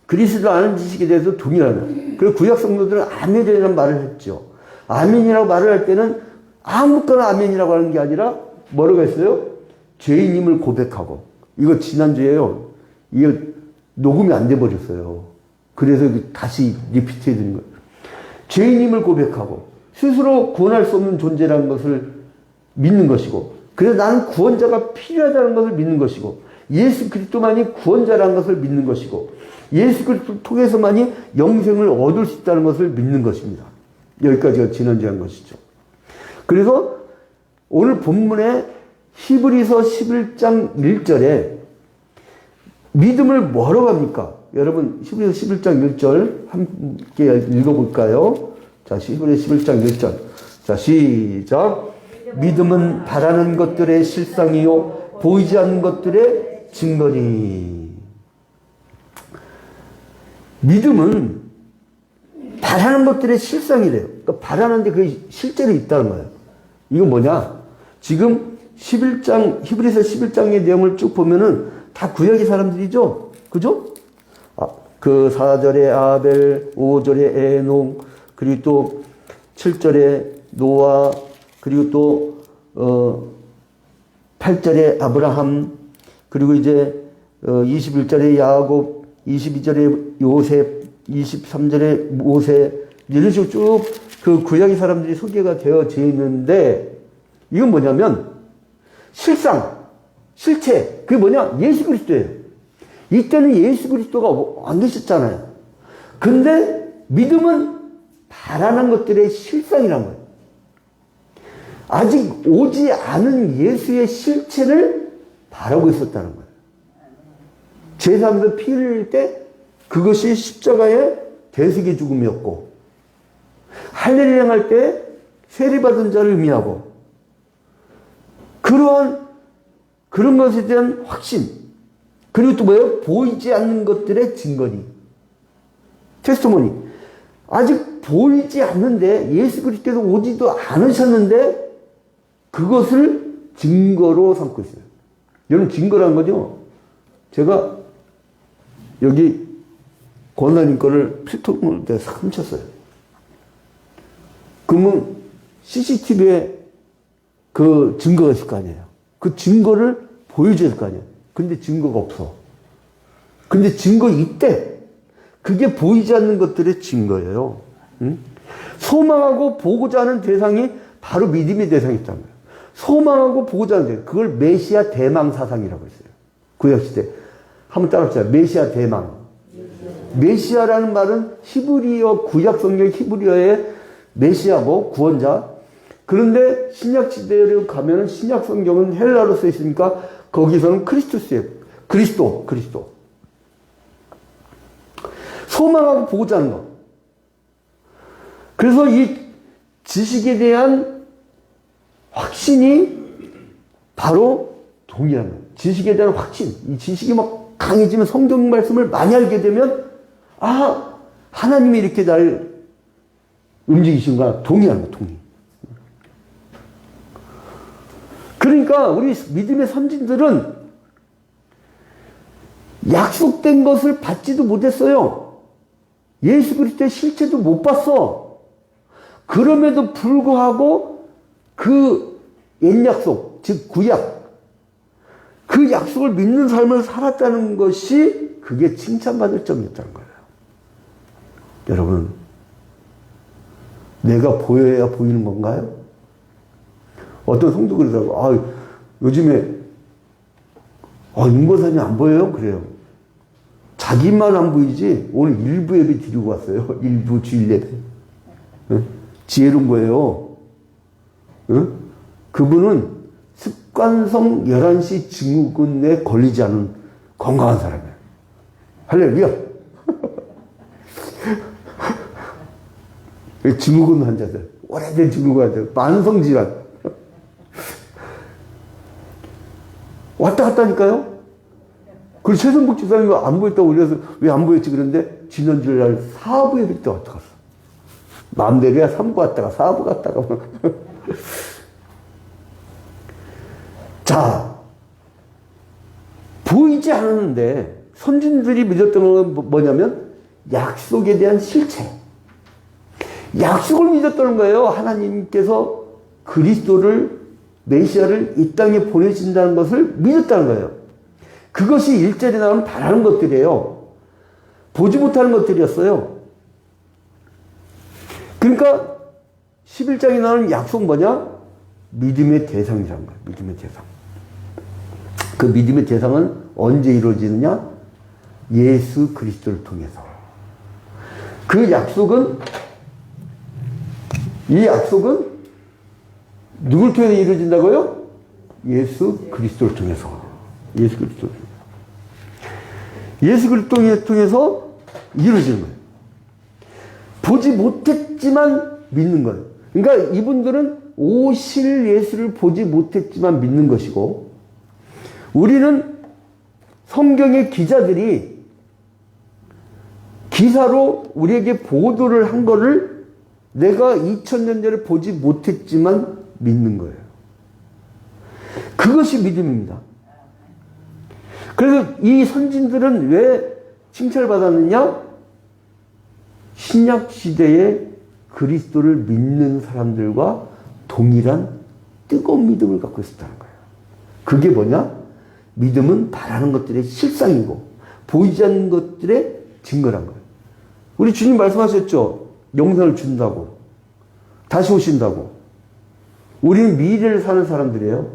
그리스도 아는 지식에 대해서 동의를 하는. 그리고 구약 성도들은 아멘이라는 말을 했죠. 아멘이라고 말을 할 때는 아무거나 아멘이라고 하는 게 아니라 뭐라고 했어요? 죄인임을 고백하고. 이거 지난주에요. 이게 녹음이 안 돼 버렸어요. 그래서 다시 리피트 해드린 거예요. 죄인임을 고백하고 스스로 구원할 수 없는 존재라는 것을 믿는 것이고, 그래서 나는 구원자가 필요하다는 것을 믿는 것이고, 예수 그리스도만이 구원자라는 것을 믿는 것이고, 예수 그리스도를 통해서만이 영생을 얻을 수 있다는 것을 믿는 것입니다. 여기까지가 지난주에 한 것이죠. 그래서 오늘 본문에 히브리서 11장 1절에 믿음을 뭐라고 합니까? 여러분 히브리서 11장 1절 함께 읽어볼까요? 자, 히브리서 11장 1절. 자, 시작. 믿음은 바라는 것들의 실상이요 보이지 않는 것들의 증거니. 믿음은 바라는 것들의 실상이래요. 그러니까 바라는데 그게 실제로 있다는 거예요. 이건 뭐냐? 지금 11장, 히브리서 11장의 내용을 쭉 보면은 다 구약의 사람들이죠? 그죠? 그 4절에 아벨, 5절에 에녹, 그리고 또 7절에 노아, 그리고 또 8절에 아브라함, 그리고 이제 21절에 야곱, 22절에 요셉, 23절에 모세, 이런 식으로 쭉 그 구약의 사람들이 소개가 되어져 있는데, 이건 뭐냐면 실상, 실체, 그게 뭐냐? 예수 그리스도예요. 이때는 예수 그리스도가 안 계셨잖아요. 근데 믿음은 바라는 것들의 실상이란 거예요. 아직 오지 않은 예수의 실체를 바라고 있었다는 거예요. 제3도 피 흘릴 때 그것이 십자가의 대속의 죽음이었고, 할례를 행할 때 세례받은 자를 의미하고, 그런 것에 대한 확신, 그리고 또 뭐예요? 보이지 않는 것들의 증거니, 테스토모니. 아직 보이지 않는데, 예수 그리스도께서 오지도 않으셨는데 그것을 증거로 삼고 있어요. 여러분, 증거라는 거죠. 제가 여기 권사님 거를 필통을 내가 싹 훔쳤어요. 그러면 CCTV에 그 증거가 있을 거 아니에요. 그 증거를 보여줘야 될 거 아니에요. 근데 증거가 없어. 근데 증거 있대. 그게 보이지 않는 것들의 증거예요. 응? 소망하고 보고자 하는 대상이 바로 믿음의 대상이었다는 거예요. 소망하고 보고자 하는 대상. 그걸 메시아 대망 사상이라고 했어요. 구약시대. 한번 따라합시다. 메시아 대망. 메시아라는 말은 히브리어, 구약 성경 히브리어의 메시아고 구원자. 그런데 신약 시대로 가면은 신약 성경은 헬라로 써 있으니까 거기서는 크리스토스예요. 그리스도. 소망하고 보고자 하는 것. 그래서 이 지식에 대한 확신이 바로 동일한 거예요. 지식에 대한 확신. 이 지식이 막 강해지면, 성경 말씀을 많이 알게 되면, 아, 하나님이 이렇게 날 움직이신가? 동의하는 거예요, 동의. 그러니까 우리 믿음의 선진들은 약속된 것을 받지도 못했어요. 예수 그리스도의 실체도 못 봤어. 그럼에도 불구하고 그 옛약속, 즉 구약, 그 약속을 믿는 삶을 살았다는 것이 그게 칭찬받을 점이었다는 거예요. 여러분, 내가 보여야 보이는 건가요? 어떤 성도 그러더라고. 요즘에 윤보사님 안 보여요? 그래요. 자기만 안 보이지. 오늘 일부 예배 드리고 왔어요. 일부 주일 예배. 응? 지혜로운 거예요. 응? 그분은 습관성 11시 증후군에 걸리지 않은 건강한 사람이에요. 할렐루야. 증후군 환자들, 오래된 증후군 환자들, 만성질환 왔다 갔다 하니까요. 그리고 최선복 집사님이 안 보였다고 그래서 왜 안 보였지 그런데 지난주날 4부 예배 때 왔다 갔어. 마음대로야 3부 갔다가 4부 갔다가. 자, 보이지 않았는데 선진들이 믿었던 건 뭐냐면 약속에 대한 실체. 약속을 믿었다는 거예요. 하나님께서 그리스도를, 메시아를 이 땅에 보내신다는 것을 믿었다는 거예요. 그것이 1절에 나오는 바라는 것들이에요. 보지 못하는 것들이었어요. 그러니까 11장에 나오는 약속 뭐냐? 믿음의 대상이라는 거예요. 믿음의 대상. 그 믿음의 대상은 언제 이루어지느냐? 예수 그리스도를 통해서. 그 약속은, 이 약속은 누굴 통해서 이루어진다고요? 예수 그리스도를 통해서. 예수 그리스도를 통해서. 예수 그리스도를 통해서 이루어지는 거예요. 보지 못했지만 믿는 거예요. 그러니까 이분들은 오실 예수를 보지 못했지만 믿는 것이고, 우리는 성경의 기자들이 기사로 우리에게 보도를 한 거를 내가 2000년 전에 보지 못했지만 믿는 거예요. 그것이 믿음입니다. 그래서 이 선진들은 왜 칭찬을 받았느냐? 신약 시대에 그리스도를 믿는 사람들과 동일한 뜨거운 믿음을 갖고 있었다는 거예요. 그게 뭐냐? 믿음은 바라는 것들의 실상이고 보이지 않는 것들의 증거란 거예요. 우리 주님 말씀하셨죠? 영생을 준다고. 다시 오신다고. 우리는 미래를 사는 사람들이에요.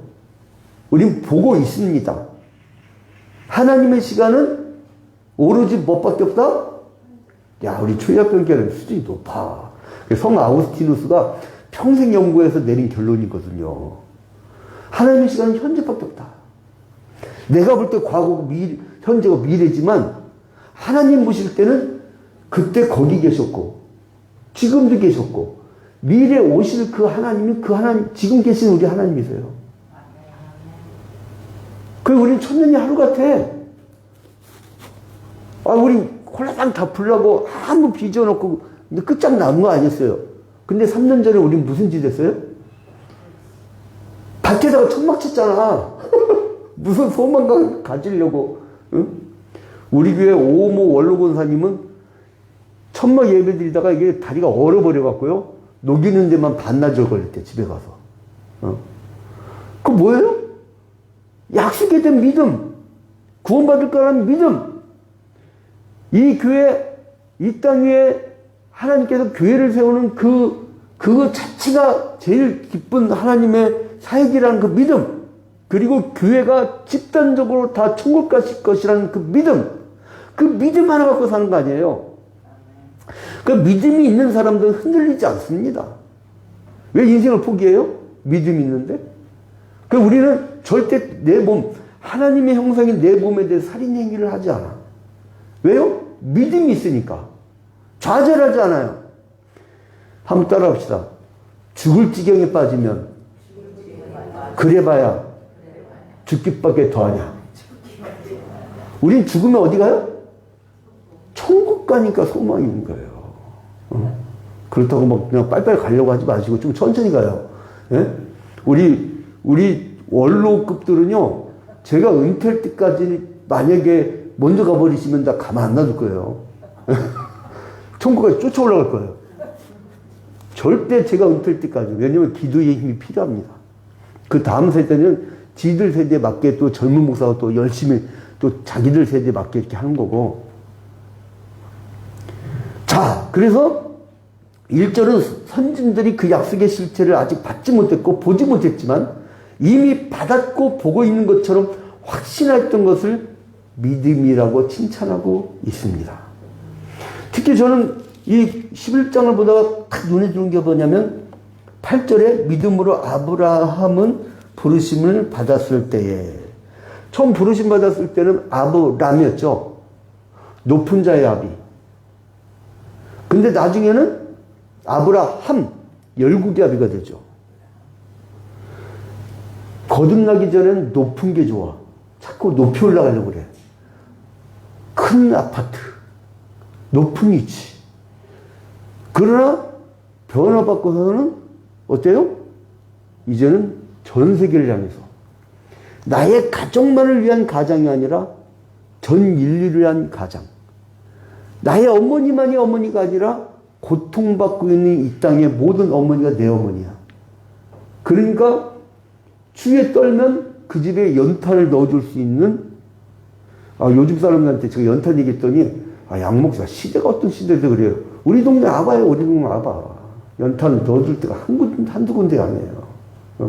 우리는 보고 있습니다. 하나님의 시간은 오로지 뭐밖에 없다? 야, 우리 초약병기하는 수준이 높아. 성 아우구스티누스가 평생 연구해서 내린 결론이거든요. 하나님의 시간은 현재밖에 없다. 내가 볼 때 과거고 현재고 미래지만 하나님 보실 때는 그때 거기 계셨고, 지금도 계셨고, 미래 오실 그 하나님이 그 하나님, 지금 계신 우리 하나님이세요. 그리고 우리는 천년이 하루 같아. 우리 홀라당 다 불나고 아무 빚어 놓고 끝장난 거 아니었어요. 근데 3년 전에 우린 무슨 짓 했어요? 밭에다가 천막 쳤잖아. 무슨 소망감 가지려고. 응? 우리 교회 오모 원로권사님은 천막 예배 드리다가 이게 다리가 얼어버려갖고요. 녹이는 데만 반나절 걸렸대, 집에 가서. 그 뭐예요? 약속에 대한 믿음. 구원받을 거라는 믿음. 이 교회, 이 땅 위에 하나님께서 교회를 세우는 그거 자체가 제일 기쁜 하나님의 사역이라는 그 믿음. 그리고 교회가 집단적으로 다 천국 가실 것이라는 그 믿음. 그 믿음 하나 갖고 사는 거 아니에요. 그 믿음이 있는 사람들은 흔들리지 않습니다. 왜 인생을 포기해요? 믿음이 있는데? 그 우리는 절대 내 몸, 하나님의 형상인 내 몸에 대해 살인행위를 하지 않아. 왜요? 믿음이 있으니까. 좌절하지 않아요. 한번 따라합시다. 죽을 지경에 빠지면 그래봐야 죽기밖에 더하냐. 우린 죽으면 어디 가요? 천국 가니까 소망이 있는 거예요. 그렇다고 막 그냥 빨리빨리 가려고 하지 마시고 좀 천천히 가요. 예? 우리 원로급들은요, 제가 은퇴할 때까지 만약에 먼저 가버리시면 다 가만 안 놔둘 거예요. 천국까지 쫓아 올라갈 거예요. 절대 제가 은퇴할 때까지. 왜냐면 기도의 힘이 필요합니다. 그 다음 세대는 지들 세대에 맞게 또 젊은 목사가 또 열심히 또 자기들 세대에 맞게 이렇게 하는 거고. 자, 그래서 1절은 선진들이 그 약속의 실체를 아직 받지 못했고 보지 못했지만 이미 받았고 보고 있는 것처럼 확신했던 것을 믿음이라고 칭찬하고 있습니다. 특히 저는 이 11장을 보다가 딱 눈에 들어온 게 뭐냐면 8절에 믿음으로 아브라함은 부르심을 받았을 때에, 처음 부르심 받았을 때는 아브람이었죠. 높은 자의 아비. 근데 나중에는 아브라함, 열국의 아비가 되죠. 거듭나기 전에는 높은 게 좋아. 자꾸 높이 올라가려고 그래. 큰 아파트, 높은 위치. 그러나 변화받고서는 어때요? 이제는 전 세계를 향해서 나의 가족만을 위한 가장이 아니라 전 인류를 위한 가장. 나의 어머니만이 어머니가 아니라 고통받고 있는 이 땅의 모든 어머니가 내 어머니야. 그러니까 추위에 떨면 그 집에 연탄을 넣어줄 수 있는, 요즘 사람들한테 제가 연탄 얘기했더니, 양 목사, 시대가 어떤 시대도 그래요. 우리 동네 아바예요, 우리 동네 아바. 연탄을 넣어줄 때가 한두 군데 아니에요.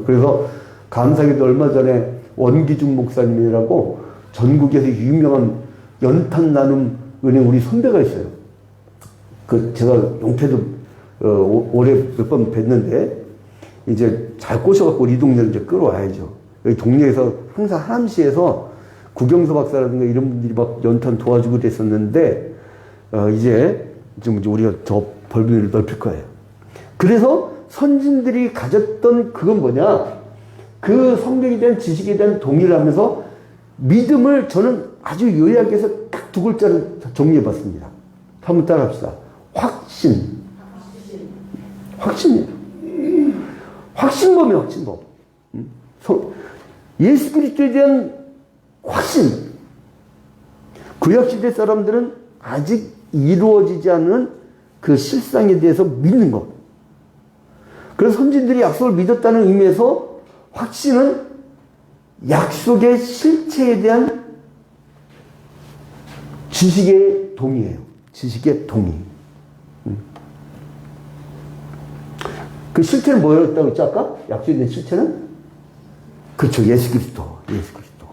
그래서 감사하게도 얼마 전에 원기중 목사님이라고 전국에서 유명한 연탄 나눔 은행 우리 선배가 있어요. 제가 용태도 올해 몇 번 뵀는데, 이제 잘 꼬셔갖고 우리 동네를 이제 끌어와야죠. 여기 동네에서 항상 하남시에서 구경서 박사라든가 이런 분들이 막 연탄 도와주고 그랬었는데, 이제 좀 우리가 더 벌비를 넓힐 거예요. 그래서 선진들이 가졌던 그건 뭐냐? 그 성경에 대한 지식에 대한 동의를 하면서 믿음을 저는 아주 요약해서 딱 두 글자를 정리해 봤습니다. 한번 따라 합시다. 확신. 확신이에요. 확신범이에요, 확신범. 예수 그리스도에 대한 확신. 구약시대 사람들은 아직 이루어지지 않은 그 실상에 대해서 믿는 것. 그래서 선진들이 약속을 믿었다는 의미에서 확신은 약속의 실체에 대한 지식의 동의예요. 지식의 동의. 그 실체는 뭐였다고 했죠, 아까? 약속에 대한 실체는? 그렇죠. 예수 그리스도. 예수 그리스도.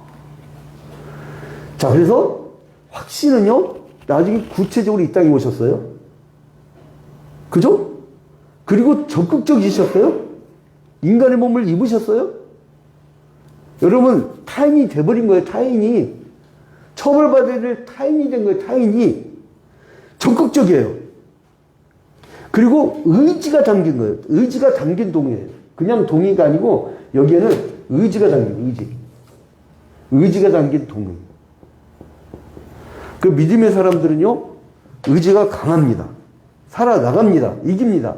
자, 그래서 확신은요, 나중에 구체적으로 이 땅에 오셨어요. 그죠? 그리고 적극적이셨어요? 인간의 몸을 입으셨어요? 여러분, 타인이 돼버린 거예요, 타인이. 처벌받아야 될 타인이 된 거예요. 타인이. 적극적이에요. 그리고 의지가 담긴 거예요. 의지가 담긴 동의예요. 그냥 동의가 아니고 여기에는 의지가 담긴 의지. 의지가 담긴 동의. 그 믿음의 사람들은요, 의지가 강합니다. 살아나갑니다. 이깁니다.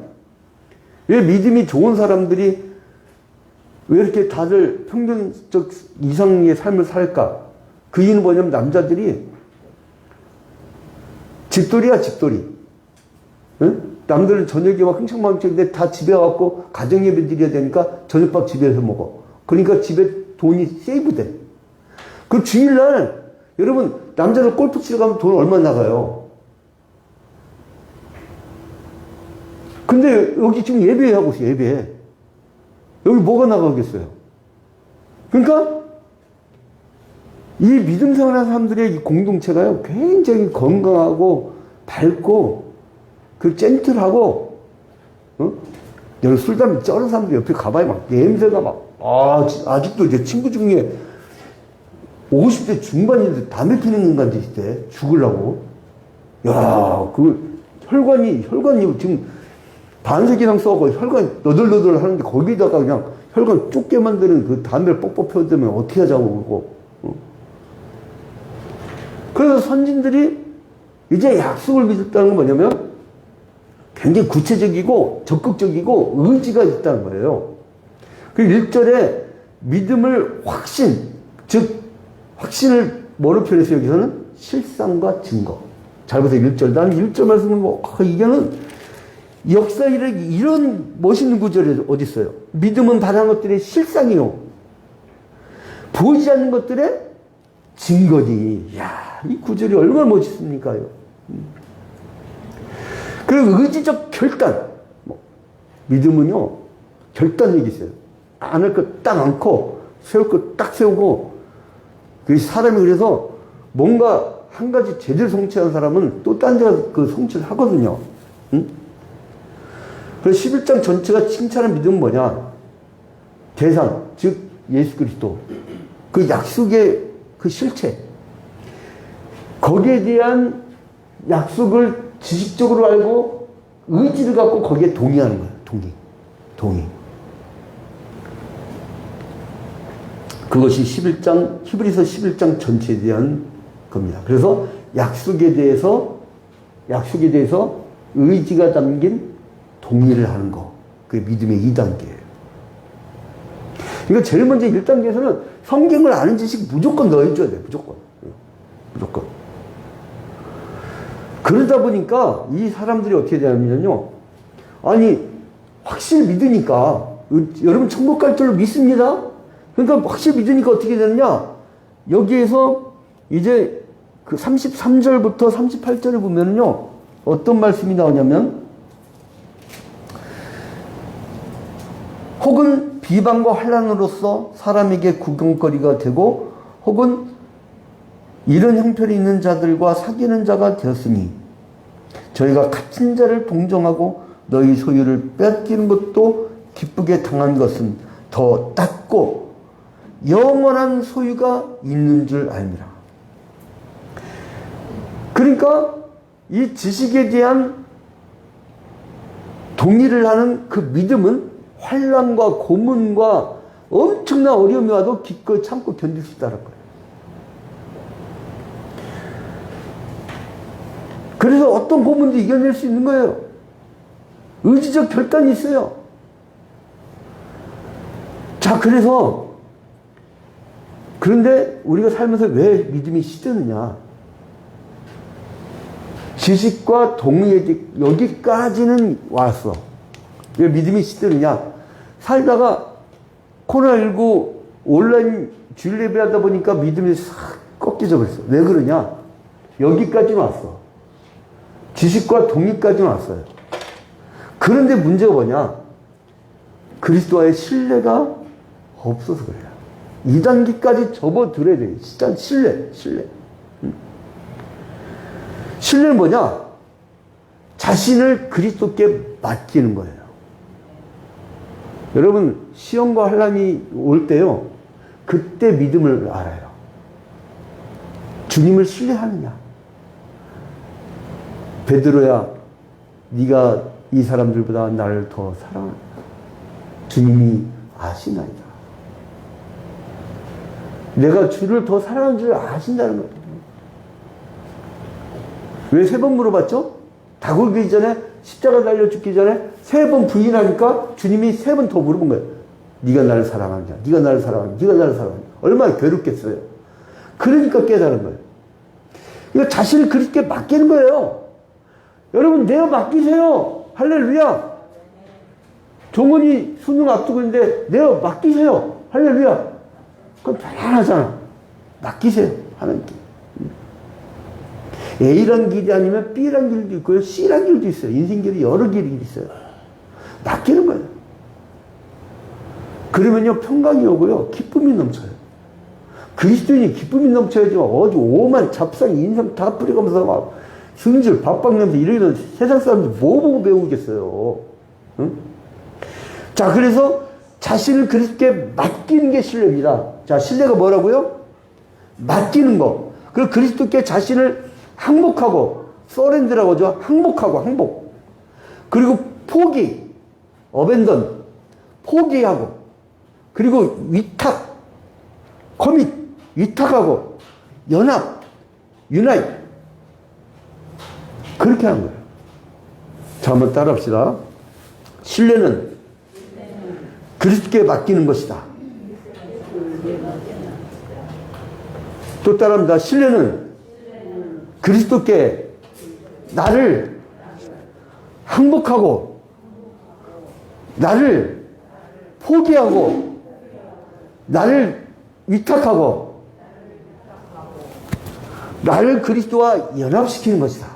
왜 믿음이 좋은 사람들이 왜 이렇게 다들 평균적 이상의 삶을 살까? 그 이유는 뭐냐면 남자들이 집돌이야, 집돌이. 응? 남들은 저녁에 막 흥청망청인데 다 집에 와갖고 가정예배 드려야 되니까 저녁밥 집에서 먹어. 그러니까 집에 돈이 세이브돼. 그 주일날 여러분 남자들 골프 치러 가면 돈 얼마 나가요? 근데 여기 지금 예배하고 있어요. 예배. 여기 뭐가 나가겠어요? 그러니까 이 믿음 생활하는 사람들의 이 공동체가요 굉장히 건강하고 밝고 그 젠틀하고, 여기 술, 담배 쩌는 사람들 옆에 가봐야 막 냄새가 막, 아직도 제 친구 중에 50대 중반인데 담배 피는 인간들 있대. 죽으려고. 야, 그 혈관이 지금 반세기랑 써고 혈관이 너덜너덜 하는데 거기다가 그냥 혈관 좁게 만드는 그 담배를 뻑뻑 펴두면 어떻게 하자고 그러고. 그래서 선진들이 이제 약속을 믿었다는 건 뭐냐면 굉장히 구체적이고 적극적이고 의지가 있다는 거예요. 그 1절에 믿음을 확신을 뭐로 표현했어요? 여기서는 실상과 증거. 잘 보세요. 1절. 나는 1절 말씀은 이게는 역사 이런 멋있는 구절이 어디 있어요? 믿음은 바라는 것들의 실상이요. 보이지 않는 것들의 증거니. 이야, 이 구절이 얼마나 멋있습니까? 그리고 의지적 결단. 믿음은요, 결단력이 있어요. 안 할 것 딱 않고, 세울 것 딱 세우고, 그 사람이 그래서 뭔가 한 가지 제대로 성취한 사람은 또 딴 데가 그 성취를 하거든요. 응? 그래서 11장 전체가 칭찬한 믿음은 뭐냐? 대상, 즉, 예수 그리스도. 그 약속의 그 실체. 거기에 대한 약속을 지식적으로 알고 의지를 갖고 거기에 동의하는 거예요. 동의. 그것이 히브리서 11장 전체에 대한 겁니다. 그래서 약속에 대해서 의지가 담긴 동의를 하는 거. 그게 믿음의 2단계예요. 그러니까 제일 먼저 1단계에서는 성경을 아는 지식 무조건 넣어줘야 돼요. 무조건. 그러다 보니까 이 사람들이 어떻게 되냐면요. 아니, 확실히 믿으니까, 여러분 천국 갈 줄로 믿습니다? 그러니까 확실히 믿으니까 어떻게 되느냐? 여기에서 이제 그 33절부터 38절을 보면요. 어떤 말씀이 나오냐면, 혹은 비방과 환난으로서 사람에게 구경거리가 되고, 혹은 이런 형편이 있는 자들과 사귀는 자가 되었으니 저희가 갇힌 자를 동정하고 너희 소유를 뺏기는 것도 기쁘게 당한 것은 더 낫고 영원한 소유가 있는 줄 알미라. 그러니까 이 지식에 대한 동의를 하는 그 믿음은 환난과 고문과 엄청난 어려움이 와도 기꺼이 참고 견딜 수 있다는 거예요. 그래서 어떤 고문도 이겨낼 수 있는 거예요. 의지적 결단이 있어요. 자, 그런데 우리가 살면서 왜 믿음이 시드느냐? 지식과 동의에 여기까지는 왔어. 왜 믿음이 시드느냐? 살다가 코로나19 온라인 주일 예배 하다 보니까 믿음이 싹 꺾여져 버렸어. 왜 그러냐? 여기까지는 왔어. 지식과 동의까지는 왔어요. 그런데 문제가 뭐냐? 그리스도와의 신뢰가 없어서 그래요. 2단계까지 접어들어야 돼요. 일단 신뢰. 신뢰는 뭐냐? 자신을 그리스도께 맡기는 거예요. 여러분, 시험과 환난이 올 때요, 그때 믿음을 알아요. 주님을 신뢰하느냐? 베드로야, 네가 이 사람들보다 나를 더 사랑한다. 주님이 아시나이다. 내가 주를 더 사랑하는 줄 아신다는 거예요. 왜 3번 물어봤죠? 다굴기 전에, 십자가 달려 죽기 전에 3번 부인하니까 주님이 3번 더 물어본 거예요. 네가 나를 사랑하느냐? 네가 나를 사랑하느냐? 네가 나를 사랑하느냐? 얼마나 괴롭겠어요. 그러니까 깨달은 거예요. 이거 자신을 그렇게 맡기는 거예요. 여러분, 내어 맡기세요. 할렐루야. 종원이 수능 앞두고 있는데 내어 맡기세요. 할렐루야. 그럼 편안하잖아. 맡기세요. 하나님께. A란 길이 아니면 B란 길도 있고요. C란 길도 있어요. 인생길이 여러 길이 있어요. 맡기는 거예요. 그러면요, 평강이 오고요. 기쁨이 넘쳐요. 그리스도인이 기쁨이 넘쳐야지. 어디 오만 잡상 인상 다 뿌려가면서 막 승질 밥박 내면서 이러면 세상 사람들 뭐 보고 배우겠어요. 응? 자, 그래서 자신을 그리스도께 맡기는 게 신뢰입니다. 자, 신뢰가 뭐라고요? 맡기는 거. 그리고 그리스도께 자신을 항복하고, 서렌드라고 하죠. 항복하고, 항복. 그리고 포기, 어벤던, 포기하고, 그리고 위탁, 커밋, 위탁하고, 연합, 유나이트. 그렇게 하는 거예요. 자, 한번 따라 합시다. 신뢰는 그리스도께 맡기는 것이다. 또 따라합니다. 신뢰는 그리스도께 나를 항복하고, 나를 포기하고, 나를 위탁하고, 나를 그리스도와 연합시키는 것이다.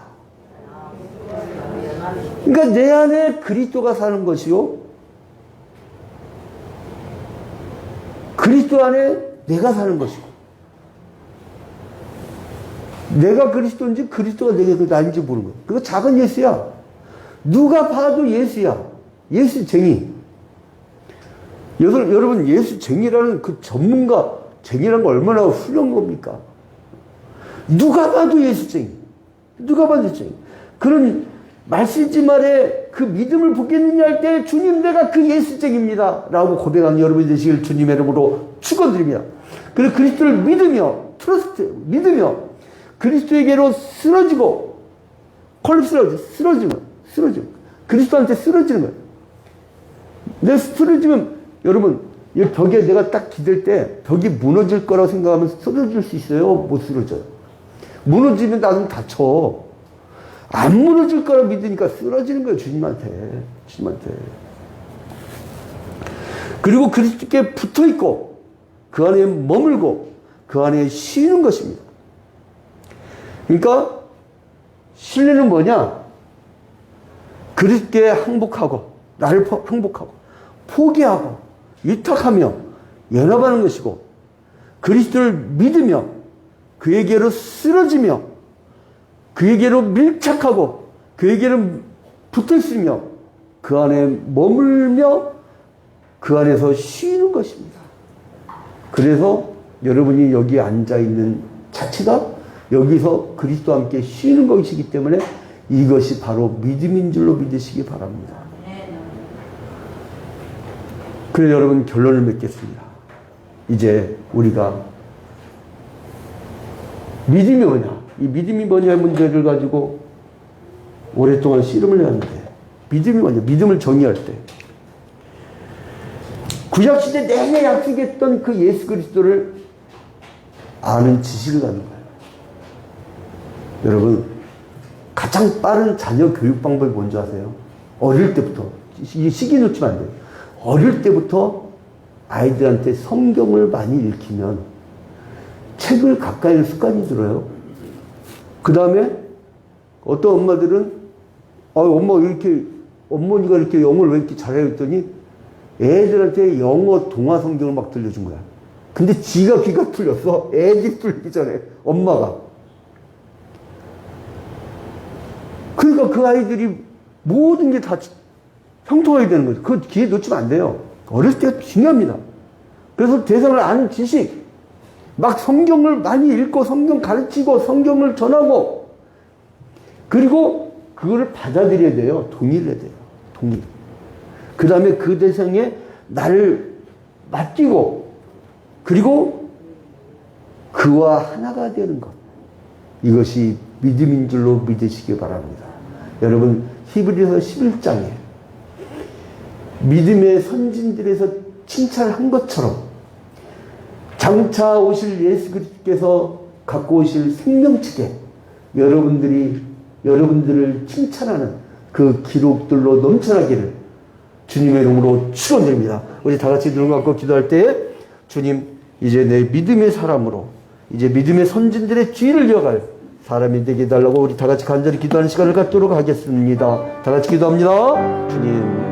그러니까 내 안에 그리스도가 사는 것이요, 그리스도 안에 내가 사는 것이고, 내가 그리스도인지 그리스도가 내가 나인지 모르는 거예요. 그거 작은 예수야. 누가 봐도 예수야. 예수쟁이. 여러분, 예수쟁이라는 그 전문가, 쟁이라는 거 얼마나 훌륭한 겁니까? 누가 봐도 예수쟁이. 누가 봐도 예수쟁이. 그런 말씀지 말에 그 믿음을 보겠느냐 할 때, 주님, 내가 그 예수쟁입니다. 라고 고백하는 여러분이 되시길 주님의 이름으로 축원드립니다. 그리고 그리스도를 믿으며, 믿으며, 그리스도에게로 쓰러지고, 쓰러지면, 그리스도한테 쓰러지는 거예요. 내가 쓰러지면, 여러분, 이 벽에 내가 딱 기댈 때 벽이 무너질 거라고 생각하면 쓰러질 수 있어요? 못 쓰러져요. 무너지면 나는 다쳐. 안 무너질 거라 믿으니까 쓰러지는 거예요, 주님한테. 그리고 그리스도께 붙어 있고, 그 안에 머물고, 그 안에 쉬는 것입니다. 그러니까 신뢰는 뭐냐? 그리스도께 항복하고, 나를 항복하고, 포기하고, 위탁하며 연합하는 것이고, 그리스도를 믿으며 그에게로 쓰러지며 그에게로 밀착하고 그에게로 붙어 있으며 그 안에 머물며 그 안에서 쉬는 것입니다. 그래서 여러분이 여기 앉아 있는 자체가 여기서 그리스도와 함께 쉬는 것이기 때문에 이것이 바로 믿음인 줄로 믿으시기 바랍니다. 그래서 여러분, 결론을 맺겠습니다. 이제 우리가 믿음이 뭐냐, 이 믿음이 뭐냐의 문제를 가지고 오랫동안 씨름을 해왔는데, 믿음이 뭐냐, 믿음을 정의할 때 구약시대 내내 약속했던 그 예수 그리스도를 아는 지식을 갖는 거예요. 여러분, 가장 빠른 자녀 교육 방법이 뭔지 아세요? 어릴 때부터, 이 시기 놓치면 안 돼요. 어릴 때부터 아이들한테 성경을 많이 읽히면 책을 가까이 할 습관이 들어요. 그 다음에 어떤 엄마들은 어머니가 이렇게 영어를 왜 이렇게 잘해요 했더니 애들한테 영어 동화 성경을 막 들려준 거야. 근데 지가 귀가 뚫렸어. 애들이 뚫리기 전에 엄마가. 그러니까 그 아이들이 모든 게 다 형통하게 되는 거죠. 그 기회 놓치면 안 돼요. 어렸을 때가 중요합니다. 그래서 대상을 아는 지식, 막 성경을 많이 읽고 성경 가르치고 성경을 전하고 그리고 그거를 받아들여야 돼요. 동의를 해야 돼요. 동의. 그 다음에 그 대상에 나를 맡기고 그리고 그와 하나가 되는 것. 이것이 믿음인 줄로 믿으시기 바랍니다. 여러분 히브리서 11장에 믿음의 선진들에서 칭찬한 것처럼 장차 오실 예수 그리스도께서 갖고 오실 생명책에 여러분들을 칭찬하는 그 기록들로 넘쳐나기를 주님의 이름으로 축원드립니다. 우리 다 같이 눈을 감고 기도할 때 주님 이제 내 믿음의 사람으로 이제 믿음의 선진들의 뒤를 이어갈 사람이 되게 해달라고 우리 다 같이 간절히 기도하는 시간을 갖도록 하겠습니다. 다 같이 기도합니다. 주님.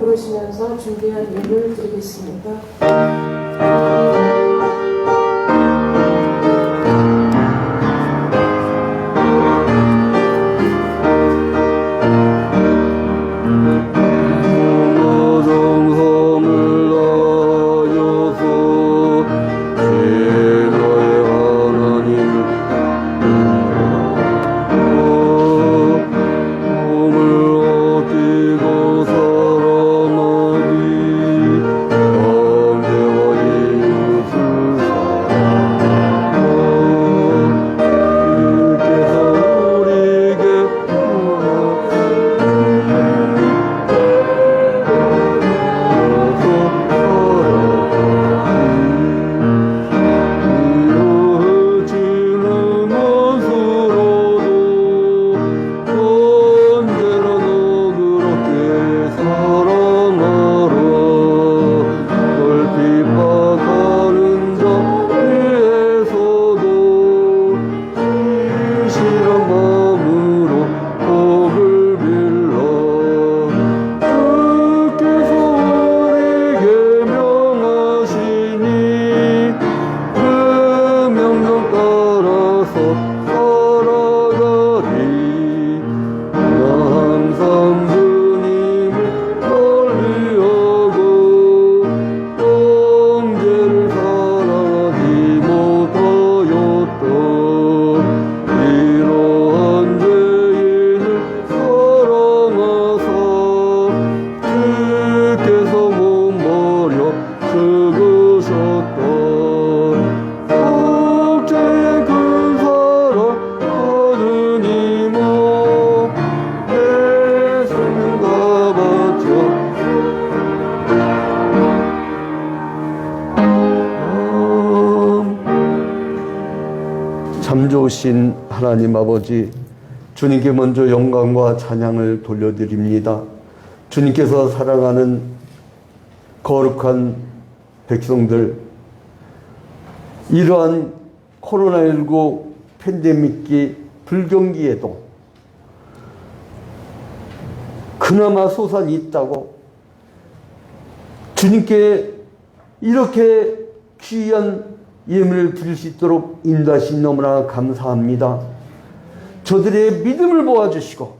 부르시면서 준비한 예물을 드리겠습니다. 참 좋으신 하나님 아버지, 주님께 먼저 영광과 찬양을 돌려드립니다. 주님께서 사랑하는 거룩한 백성들, 이러한 코로나19 팬데믹기 불경기에도 그나마 소산이 있다고 주님께 이렇게 귀한 예물을 드릴 수 있도록 인도하신 너무나 감사합니다. 저들의 믿음을 모아주시고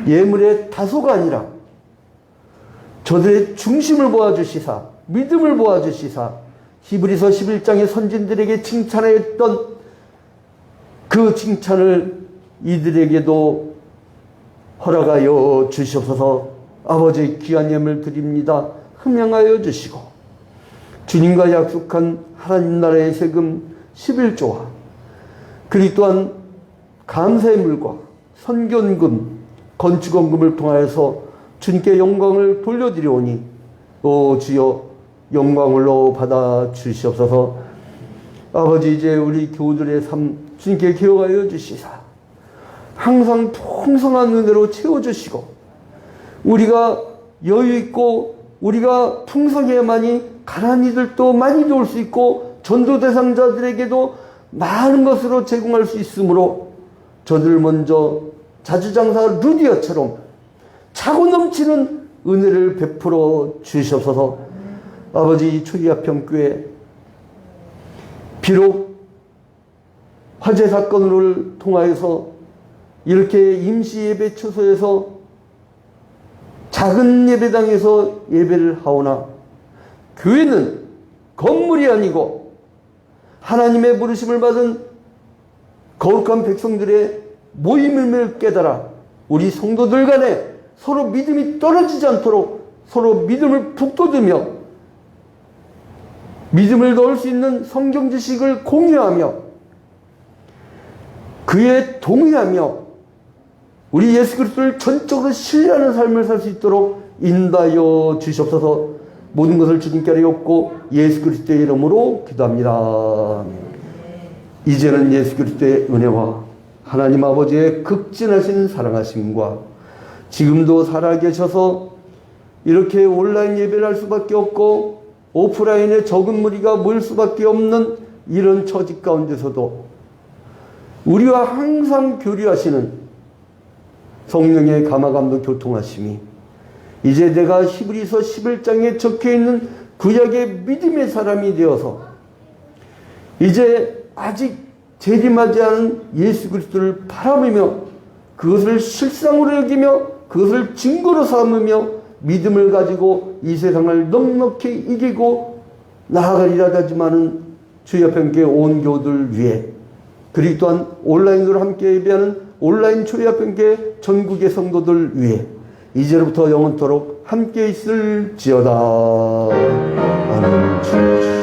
예물의 다소가 아니라 저들의 중심을 모아주시사 믿음을 모아주시사 히브리서 11장의 선진들에게 칭찬하였던 그 칭찬을 이들에게도 허락하여 주시옵소서. 아버지 귀한 예물 드립니다. 흠양하여 주시고 주님과 약속한 하나님 나라의 세금 11조와 그리고 또한 감사의 물과 선견금, 건축원금을 통하여서 주님께 영광을 돌려드리오니 오 주여 영광을로 받아 주시옵소서. 아버지, 이제 우리 교우들의 삶 주님께 기억하여 주시사 항상 풍성한 은혜로 채워주시고, 우리가 여유 있고 우리가 풍성해야만이 가난한 이들도 많이 도울 수 있고 전도 대상자들에게도 많은 것으로 제공할 수 있으므로 저들 먼저 자주장사 루디아처럼 차고 넘치는 은혜를 베풀어 주시옵소서. 아버지, 초기화평교회 비록 화재 사건을 통하여서 이렇게 임시 예배 처소에서 작은 예배당에서 예배를 하오나 교회는 건물이 아니고 하나님의 부르심을 받은 거룩한 백성들의 모임임을 깨달아 우리 성도들 간에 서로 믿음이 떨어지지 않도록 서로 믿음을 북돋으며 믿음을 넣을 수 있는 성경 지식을 공유하며 그에 동의하며 우리 예수 그리스도를 전적으로 신뢰하는 삶을 살 수 있도록 인도하여 주시옵소서. 모든 것을 주님께 아뢰옵고 예수 그리스도의 이름으로 기도합니다. 이제는 예수 그리스도의 은혜와 하나님 아버지의 극진하신 사랑하심과 지금도 살아계셔서 이렇게 온라인 예배를 할 수밖에 없고 오프라인에 적은 무리가 모일 수밖에 없는 이런 처지 가운데서도 우리와 항상 교류하시는 성령의 감화감동 교통하심이 이제 내가 히브리서 11장에 적혀있는 구약의 믿음의 사람이 되어서 이제 아직 재림하지 않은 예수 그리스도를 바라보며 그것을 실상으로 여기며 그것을 증거로 삼으며 믿음을 가지고 이 세상을 넉넉히 이기고 나아가리라 하지만은 주의 편께 온 교우들 위해 그리고 또한 온라인으로 함께 예배하는 온라인 초대학교계 전국의 성도들 위해 이제로부터 영원토록 함께 있을지어다. 아멘.